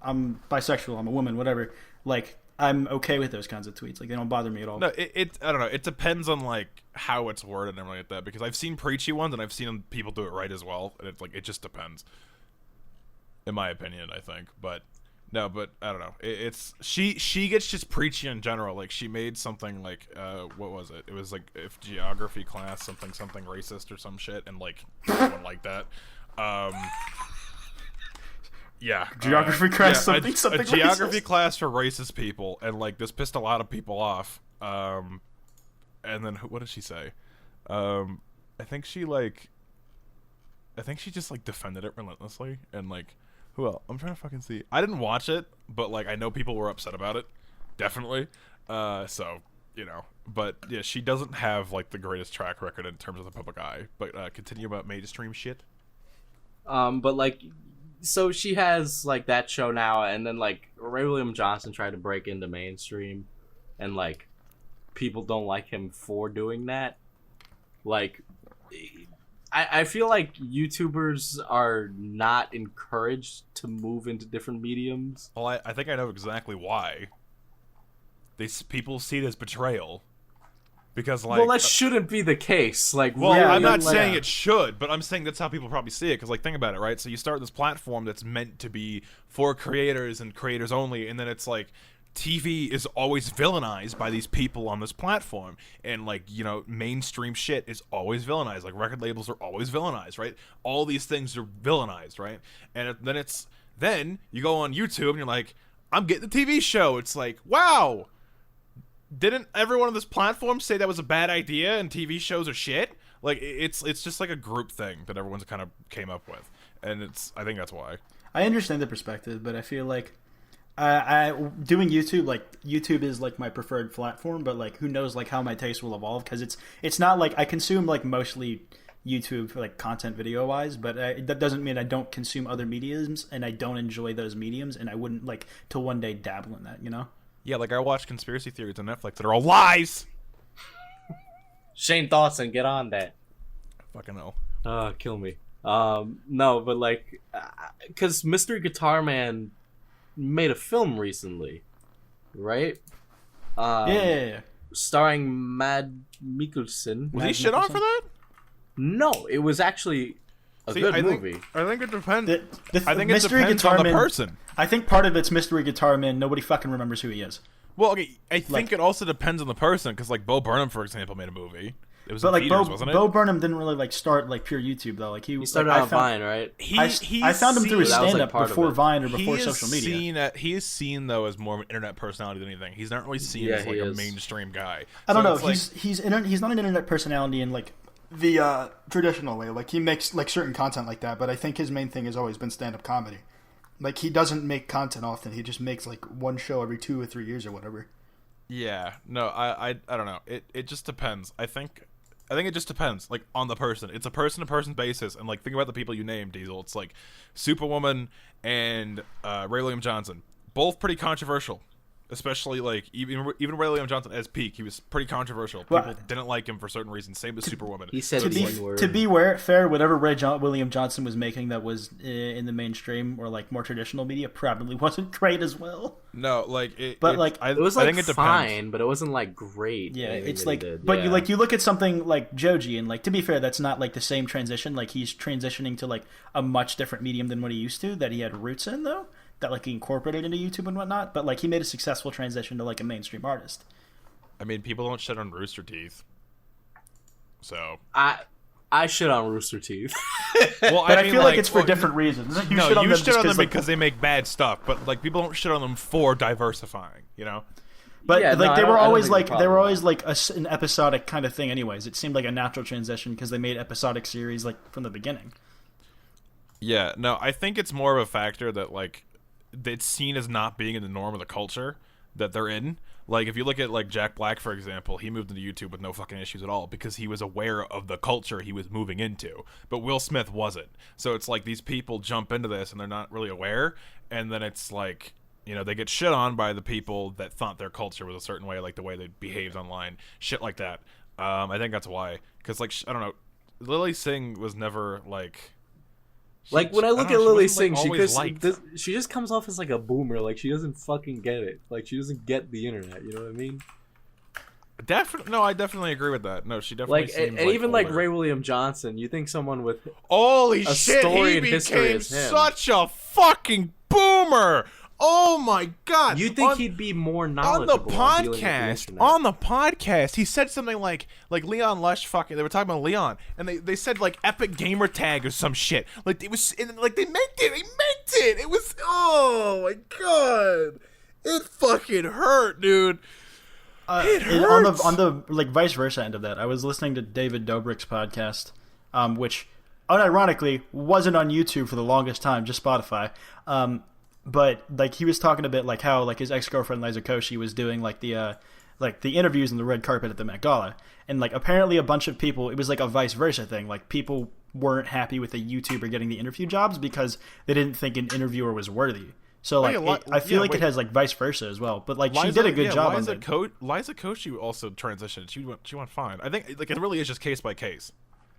[SPEAKER 1] I'm bisexual, I'm a woman, whatever, like I'm okay with those kinds of tweets. Like they don't bother me at all.
[SPEAKER 2] No, it I don't know. It depends on like how it's worded and everything like that. Because I've seen preachy ones and I've seen people do it right as well. And it's like it just depends. In my opinion, I think, but no, but I don't know. It's she gets just preachy in general. Like she made something like what was it? It was like if geography class something racist or some shit, and like someone like that. Yeah,
[SPEAKER 1] Geography class,
[SPEAKER 2] yeah,
[SPEAKER 1] something
[SPEAKER 2] a geography
[SPEAKER 1] racist.
[SPEAKER 2] class for racist people, and like this pissed a lot of people off. And then what did she say? I think she just like defended it relentlessly, and like who else? I'm trying to fucking see. I didn't watch it, but like I know people were upset about it, definitely. So you know, but yeah, she doesn't have like the greatest track record in terms of the public eye. But continue about mainstream shit.
[SPEAKER 3] But like, so she has like that show now, and then like Ray William Johnson tried to break into mainstream, and like people don't like him for doing that. Like, I feel like YouTubers are not encouraged to move into different mediums.
[SPEAKER 2] Well, I think I know exactly why. People see it as betrayal. Because like
[SPEAKER 3] Well, that shouldn't be the case. Like,
[SPEAKER 2] well,
[SPEAKER 1] Yeah,
[SPEAKER 2] I'm not
[SPEAKER 1] like-
[SPEAKER 2] saying it should, but I'm saying that's how people probably see it. Because, like, think about it, right? So you start this platform that's meant to be for creators and creators only, and then it's like TV is always villainized by these people on this platform, and like you know, mainstream shit is always villainized. Like record labels are always villainized, right? All these things are villainized, right? And then you go on YouTube and you're like, I'm getting the TV show. It's like, wow. Didn't everyone on this platform say that was a bad idea and TV shows are shit? Like it's just like a group thing that everyone's kind of came up with, and I think that's why.
[SPEAKER 1] I understand the perspective, but I feel like I doing YouTube, like YouTube is like my preferred platform, but like who knows like how my taste will evolve, because it's not like I consume like mostly YouTube for like content video wise, but that doesn't mean I don't consume other mediums and I don't enjoy those mediums, and I wouldn't like to one day dabble in that, you know?
[SPEAKER 2] Yeah, like I watch conspiracy theories on Netflix that are all lies.
[SPEAKER 3] Shane Dawson, get on that.
[SPEAKER 2] Fucking hell.
[SPEAKER 3] Kill me. No, but like, because Mystery Guitar Man made a film recently, right?
[SPEAKER 1] Yeah.
[SPEAKER 3] Starring Mad Mikkelsen.
[SPEAKER 2] Was he shit on for that?
[SPEAKER 3] No, it was actually a
[SPEAKER 2] See,
[SPEAKER 3] good
[SPEAKER 2] I think,
[SPEAKER 3] movie.
[SPEAKER 2] I think it depends.
[SPEAKER 1] I
[SPEAKER 2] think it depends on the person.
[SPEAKER 1] I think part of it's Mystery Guitar Man. Nobody fucking remembers who he is.
[SPEAKER 2] Well, okay, I think
[SPEAKER 1] Like-
[SPEAKER 2] it also depends on the person, because like Bo Burnham, for example, made a movie. It was
[SPEAKER 1] But
[SPEAKER 2] in
[SPEAKER 1] like
[SPEAKER 2] theaters, wasn't it?
[SPEAKER 1] Bo Burnham didn't really like start like pure YouTube though. Like
[SPEAKER 3] He started
[SPEAKER 1] like,
[SPEAKER 3] on Vine, right?
[SPEAKER 1] I found him through his
[SPEAKER 3] That was, like,
[SPEAKER 1] stand-up
[SPEAKER 3] part of
[SPEAKER 1] before
[SPEAKER 3] it.
[SPEAKER 1] Vine or before social media.
[SPEAKER 2] He is seen though as more of an internet personality than anything. He's not really seen
[SPEAKER 3] Yeah,
[SPEAKER 2] as like
[SPEAKER 3] he
[SPEAKER 2] a
[SPEAKER 3] is.
[SPEAKER 2] mainstream guy.
[SPEAKER 1] I don't
[SPEAKER 2] So
[SPEAKER 1] know.
[SPEAKER 2] it's like-
[SPEAKER 1] He's not an internet personality in like the traditional way. Like he makes like certain content like that, but I think his main thing has always been stand-up comedy. Like he doesn't make content often. He just makes like one show every 2 or 3 years or whatever.
[SPEAKER 2] Yeah, no, I don't know. It just depends. I think it just depends, like, on the person. It's a person-to-person basis, and like think about the people you named, Diesel. It's like Superwoman and Ray William Johnson, both pretty controversial. Especially like even Ray William Johnson as peak, he was pretty controversial. People
[SPEAKER 1] Well,
[SPEAKER 2] didn't like him for certain reasons. Same with Superwoman.
[SPEAKER 3] He said
[SPEAKER 1] To
[SPEAKER 3] the
[SPEAKER 1] be
[SPEAKER 3] N-word.
[SPEAKER 1] fair, whatever William Johnson was making that was in the mainstream or like more traditional media probably wasn't great as well.
[SPEAKER 2] No, like it.
[SPEAKER 1] But,
[SPEAKER 2] it,
[SPEAKER 1] like,
[SPEAKER 2] I,
[SPEAKER 3] It was
[SPEAKER 2] I
[SPEAKER 3] like
[SPEAKER 2] think it depends.
[SPEAKER 3] fine, but it wasn't like great.
[SPEAKER 1] Yeah,
[SPEAKER 3] anything
[SPEAKER 1] it's
[SPEAKER 3] that he
[SPEAKER 1] like,
[SPEAKER 3] did.
[SPEAKER 1] but
[SPEAKER 3] Yeah.
[SPEAKER 1] you look at something like Joji, and like to be fair, that's not like the same transition. Like he's transitioning to like a much different medium than what he used to. That he had roots in though, that like he incorporated into YouTube and whatnot. But like he made a successful transition to like a mainstream artist.
[SPEAKER 2] I mean, people don't shit on Rooster Teeth. So,
[SPEAKER 3] I shit on Rooster Teeth.
[SPEAKER 2] well,
[SPEAKER 1] But I
[SPEAKER 2] mean,
[SPEAKER 1] feel like it's for
[SPEAKER 2] well,
[SPEAKER 1] different reasons. You
[SPEAKER 2] No,
[SPEAKER 1] shit on
[SPEAKER 2] you
[SPEAKER 1] them
[SPEAKER 2] shit
[SPEAKER 1] just
[SPEAKER 2] on them
[SPEAKER 1] like,
[SPEAKER 2] because they make bad stuff, but like people don't shit on them for diversifying. You know.
[SPEAKER 1] But
[SPEAKER 3] Yeah,
[SPEAKER 1] like
[SPEAKER 3] no,
[SPEAKER 1] they
[SPEAKER 3] I
[SPEAKER 1] were
[SPEAKER 3] don't
[SPEAKER 1] always
[SPEAKER 3] think
[SPEAKER 1] like
[SPEAKER 3] there's a
[SPEAKER 1] they were
[SPEAKER 3] problem
[SPEAKER 1] always like an episodic kind of thing. Anyways, it seemed like a natural transition because they made episodic series like from the beginning.
[SPEAKER 2] Yeah, no, I think it's more of a factor that like it's seen as not being in the norm of the culture that they're in. Like if you look at like Jack Black, for example, he moved into YouTube with no fucking issues at all because he was aware of the culture he was moving into. But Will Smith wasn't. So it's like these people jump into this and they're not really aware, and then it's like, you know, they get shit on by the people that thought their culture was a certain way, like the way they behaved online, shit like that. I think that's why. Because like I don't know, Lily Singh was never like.
[SPEAKER 3] Like when I look
[SPEAKER 2] don't
[SPEAKER 3] at
[SPEAKER 2] know,
[SPEAKER 3] Lily
[SPEAKER 2] she wasn't,
[SPEAKER 3] Singh,
[SPEAKER 2] like, always liked.
[SPEAKER 3] she just comes off as like a boomer. Like she doesn't fucking get it. Like she doesn't get the internet. You know what I mean?
[SPEAKER 2] No, I definitely agree with that. No, she definitely
[SPEAKER 3] Like
[SPEAKER 2] seems
[SPEAKER 3] and even like
[SPEAKER 2] older.
[SPEAKER 3] Ray William Johnson, you think someone with
[SPEAKER 2] Holy
[SPEAKER 3] a
[SPEAKER 2] shit,
[SPEAKER 3] story
[SPEAKER 2] he
[SPEAKER 3] in history
[SPEAKER 2] became
[SPEAKER 3] is him.
[SPEAKER 2] such a fucking boomer. Oh my god.
[SPEAKER 3] you think he'd be more
[SPEAKER 2] on
[SPEAKER 3] knowledgeable
[SPEAKER 2] the
[SPEAKER 3] on dealing with the
[SPEAKER 2] podcast, he said something like Leon Lush fucking, they were talking about Leon, and they said like epic gamer tag or some shit. Like it was, and, like they meant it. It was, oh my god. It fucking hurt, dude. It hurts.
[SPEAKER 1] On the like vice versa end of that, I was listening to David Dobrik's podcast, which unironically wasn't on YouTube for the longest time, just Spotify. But like he was talking a bit like how like his ex-girlfriend Liza Koshy was doing like the interviews on the red carpet at the Met Gala, and like apparently a bunch of people, it was like a vice versa thing. Like people weren't happy with a YouTuber getting the interview jobs because they didn't think an interviewer was worthy. So like I feel like it has like vice versa as well. But like she did a good job on it.
[SPEAKER 2] Liza Koshy also transitioned. She went fine. I think like it really is just case by case.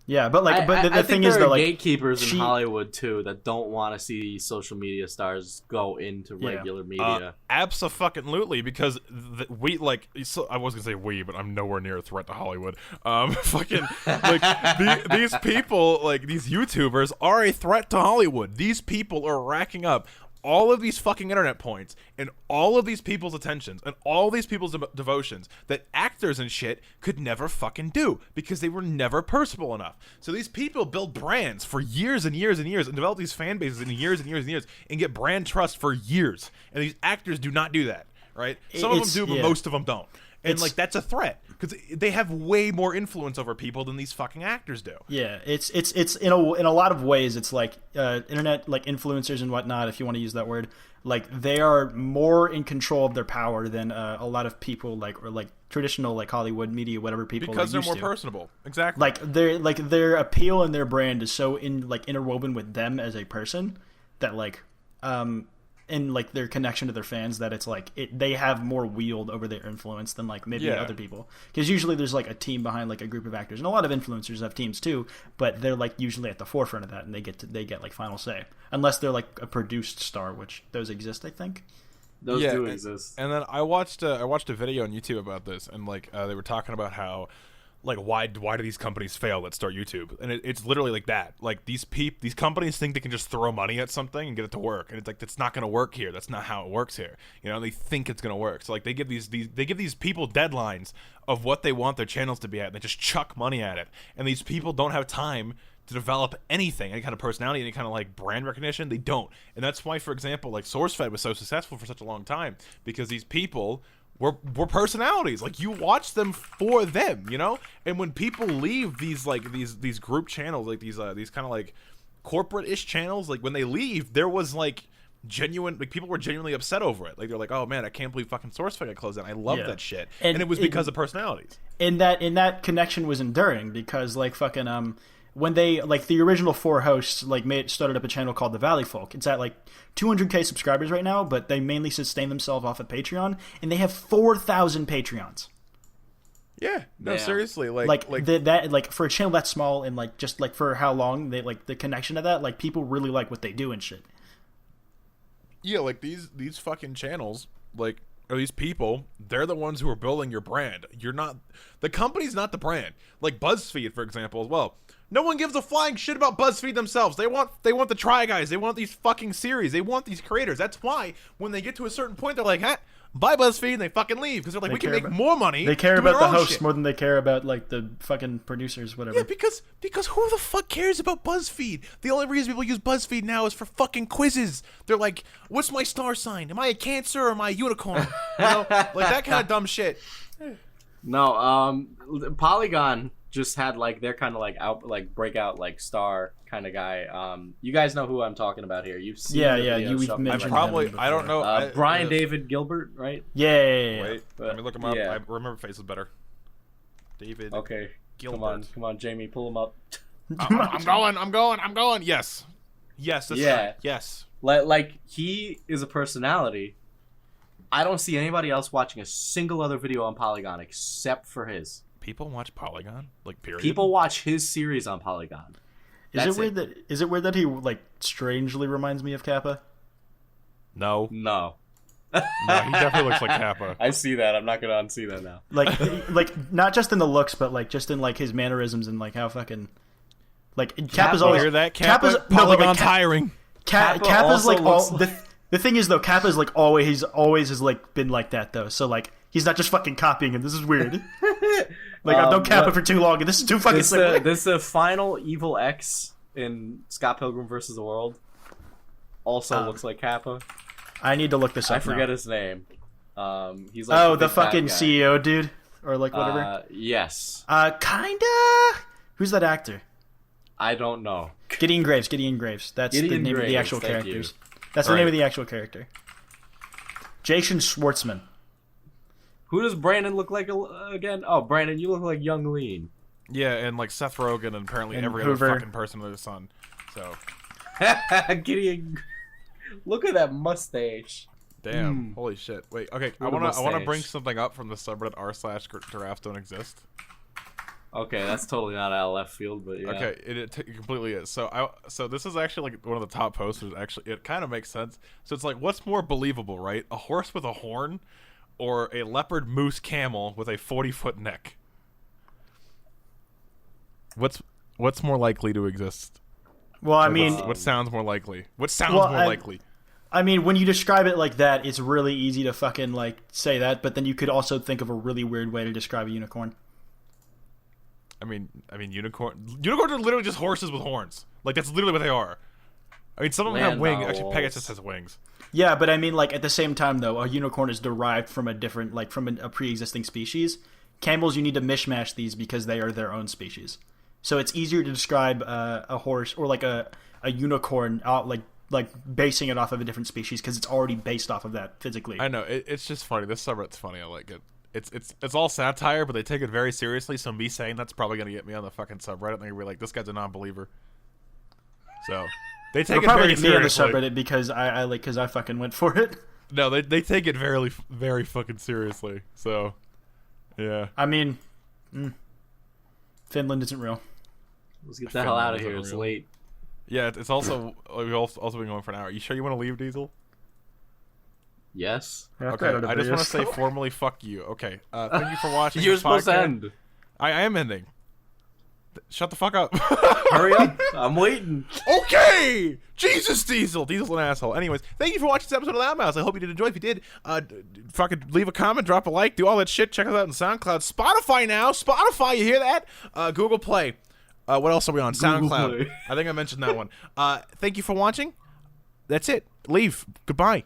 [SPEAKER 1] Yeah, but like the
[SPEAKER 3] I
[SPEAKER 1] thing
[SPEAKER 3] think
[SPEAKER 1] is
[SPEAKER 3] there
[SPEAKER 1] though,
[SPEAKER 3] are
[SPEAKER 1] like
[SPEAKER 3] gatekeepers in Hollywood too that don't want to see social media stars go into regular media.
[SPEAKER 2] Absolutely, because we like. So I was gonna say we, but I'm nowhere near a threat to Hollywood. Fucking like these people, like these YouTubers, are a threat to Hollywood. These people are racking up all of these fucking internet points and all of these people's attentions and all these people's devotions that actors and shit could never fucking do because they were never personable enough. So these people build brands for years and years and years and develop these fan bases in years and years and years and get brand trust for years. And these actors do not do that, right? Some of them do, but most of them don't. And like that's a threat because they have way more influence over people than these fucking actors do.
[SPEAKER 1] Yeah, it's in a lot of ways it's like internet like influencers and whatnot, if you want to use that word. Like they are more in control of their power than a lot of people like or like traditional like Hollywood media, whatever people
[SPEAKER 2] because they're
[SPEAKER 1] used
[SPEAKER 2] more
[SPEAKER 1] to.
[SPEAKER 2] personable. Exactly.
[SPEAKER 1] Like their appeal and their brand is so interwoven with them as a person that like and like their connection to their fans that it's like they have more wield over their influence than like maybe other people, because usually there's like a team behind like a group of actors, and a lot of influencers have teams too, but they're like usually at the forefront of that and they get like final say, unless they're like a produced star, which those exist, I think.
[SPEAKER 3] Those do exist.
[SPEAKER 2] And then I watched a video on YouTube about this, and like they were talking about how like why do these companies fail that start YouTube? And it's literally like that. Like these companies think they can just throw money at something and get it to work, and it's like that's not going to work here. That's not how it works here. You know, they think it's going to work. So like they give these people deadlines of what they want their channels to be at, and they just chuck money at it. And these people don't have time to develop anything, any kind of personality, any kind of like brand recognition. They don't. And that's why, for example, like SourceFed was so successful for such a long time, because these people were personalities. Like you watch them for them, you know. And when people leave these like these group channels, like these kind of like corporate-ish channels, like when they leave, there was like genuine, like people were genuinely upset over it. Like they're like, oh man, I can't believe fucking SourceFed got closed down. I love that shit. And it was because of personalities.
[SPEAKER 1] And that connection was enduring because like fucking when they like the original 4 hosts like started up a channel called the Valley Folk. It's at like 200K subscribers right now, but they mainly sustain themselves off of Patreon, and they have 4,000 Patreons.
[SPEAKER 2] Yeah, no, seriously,
[SPEAKER 1] that like for a channel that small and like just like for how long they like the connection to that, like people really like what they do and shit.
[SPEAKER 2] Yeah, like these fucking channels, like, or these people, they're the ones who are building your brand. You're not, the company's not the brand. Like BuzzFeed, for example, as well. No one gives a flying shit about BuzzFeed themselves. They want the Try Guys. They want these fucking series. They want these creators. That's why when they get to a certain point, they're like, buy BuzzFeed, and they fucking leave because they're like, we can make more money.
[SPEAKER 1] They care about the hosts more than they care about like the fucking producers, whatever.
[SPEAKER 2] Yeah, because who the fuck cares about BuzzFeed? The only reason people use BuzzFeed now is for fucking quizzes. They're like, what's my star sign? Am I a Cancer or am I a unicorn? You know, like that kind of dumb shit.
[SPEAKER 3] No, Polygon just had like their kind of like out like breakout like star kind of guy. You guys know who I'm talking about here. You've seen
[SPEAKER 1] you've mentioned
[SPEAKER 2] I don't know.
[SPEAKER 3] Brian David Gilbert, right?
[SPEAKER 1] Yeah.
[SPEAKER 2] Wait, let me look him up. I remember faces better. David.
[SPEAKER 3] Okay.
[SPEAKER 2] Gilbert.
[SPEAKER 3] Come on, Jamie, pull him up.
[SPEAKER 2] I'm going. Yes, that's right. Yes.
[SPEAKER 3] Like he is a personality. I don't see anybody else watching a single other video on Polygon except for his.
[SPEAKER 2] People watch Polygon, like period.
[SPEAKER 3] People watch his series on Polygon.
[SPEAKER 1] Is it weird that he like strangely reminds me of Kappa?
[SPEAKER 2] No,
[SPEAKER 3] he
[SPEAKER 2] definitely looks like Kappa.
[SPEAKER 3] I see that. I'm not gonna unsee that now.
[SPEAKER 1] Like not just in the looks, but like just in like his mannerisms and like how fucking like Kappa's always
[SPEAKER 2] hear that Kappa's Polygon's hiring.
[SPEAKER 1] Kappa's like all the thing is though, Kappa's like always has like been like that though. So like he's not just fucking copying him. This is weird. Like I've known Kappa for too long, and this is too fucking similar.
[SPEAKER 3] This the final evil X in Scott Pilgrim vs. the World. Also looks like Kappa.
[SPEAKER 1] I need to look this up.
[SPEAKER 3] I forget his name. He's like
[SPEAKER 1] the fucking CEO dude, or like whatever.
[SPEAKER 3] Yes.
[SPEAKER 1] Kinda. Who's that actor?
[SPEAKER 3] I don't know.
[SPEAKER 1] Gideon Graves. That's the name of the actual characters. That's the name of the actual character. Jason Schwartzman.
[SPEAKER 3] Who does Brandon look like again? Oh, Brandon, you look like Young Lean.
[SPEAKER 2] Yeah, and like Seth Rogen and apparently every other fucking person under the sun. So.
[SPEAKER 3] Gideon, look at that mustache.
[SPEAKER 2] Damn! Holy shit! Wait, okay. I wanna bring something up from the subreddit r/giraffes don't exist.
[SPEAKER 3] Okay, that's totally not out of left field, but yeah.
[SPEAKER 2] Okay, it completely is. So this is actually like one of the top posters. Actually, it kind of makes sense. So it's like, what's more believable, right? A horse with a horn, or a leopard moose camel with a 40-foot neck? What's more likely to exist?
[SPEAKER 1] Well, I mean,
[SPEAKER 2] what sounds more likely? What sounds more likely?
[SPEAKER 1] I mean, when you describe it like that, it's really easy to fucking like say that, but then you could also think of a really weird way to describe a unicorn.
[SPEAKER 2] I mean, unicorns are literally just horses with horns. Like that's literally what they are. I mean, some of them have wings. Actually, Pegasus has wings.
[SPEAKER 1] Yeah, but I mean, like at the same time, though, a unicorn is derived from a different, like from a pre-existing species. Camels, you need to mishmash these because they are their own species. So it's easier to describe a horse or like a unicorn out like basing it off of a different species because it's already based off of that physically.
[SPEAKER 2] I know it's just funny. This subreddit's funny. I like it. It's all satire, but they take it very seriously. So me saying that's probably gonna get me on the fucking subreddit, and they're gonna be like, "This guy's a non-believer." So they take it very seriously. Me on the subreddit
[SPEAKER 1] because I fucking went for it.
[SPEAKER 2] No, they take it very very fucking seriously. So yeah.
[SPEAKER 1] I mean, Finland isn't real.
[SPEAKER 3] Let's get the hell out of here. It's late.
[SPEAKER 2] Yeah, it's also we've also been going for an hour. You sure you want to leave, Diesel?
[SPEAKER 3] Yes.
[SPEAKER 2] Okay, I just want to say formally fuck you. Okay, thank you for watching.
[SPEAKER 3] You're supposed to end.
[SPEAKER 2] I am ending. Shut the fuck up.
[SPEAKER 3] Hurry up. I'm waiting.
[SPEAKER 2] Okay! Jesus, Diesel. Diesel's an asshole. Anyways, thank you for watching this episode of Loudmouths. I hope you did enjoy. If you did, fucking leave a comment, drop a like, do all that shit. Check us out on SoundCloud. Spotify now. Spotify, you hear that? Google Play. What else are we on? SoundCloud. I think I mentioned that one. Thank you for watching. That's it. Leave. Goodbye.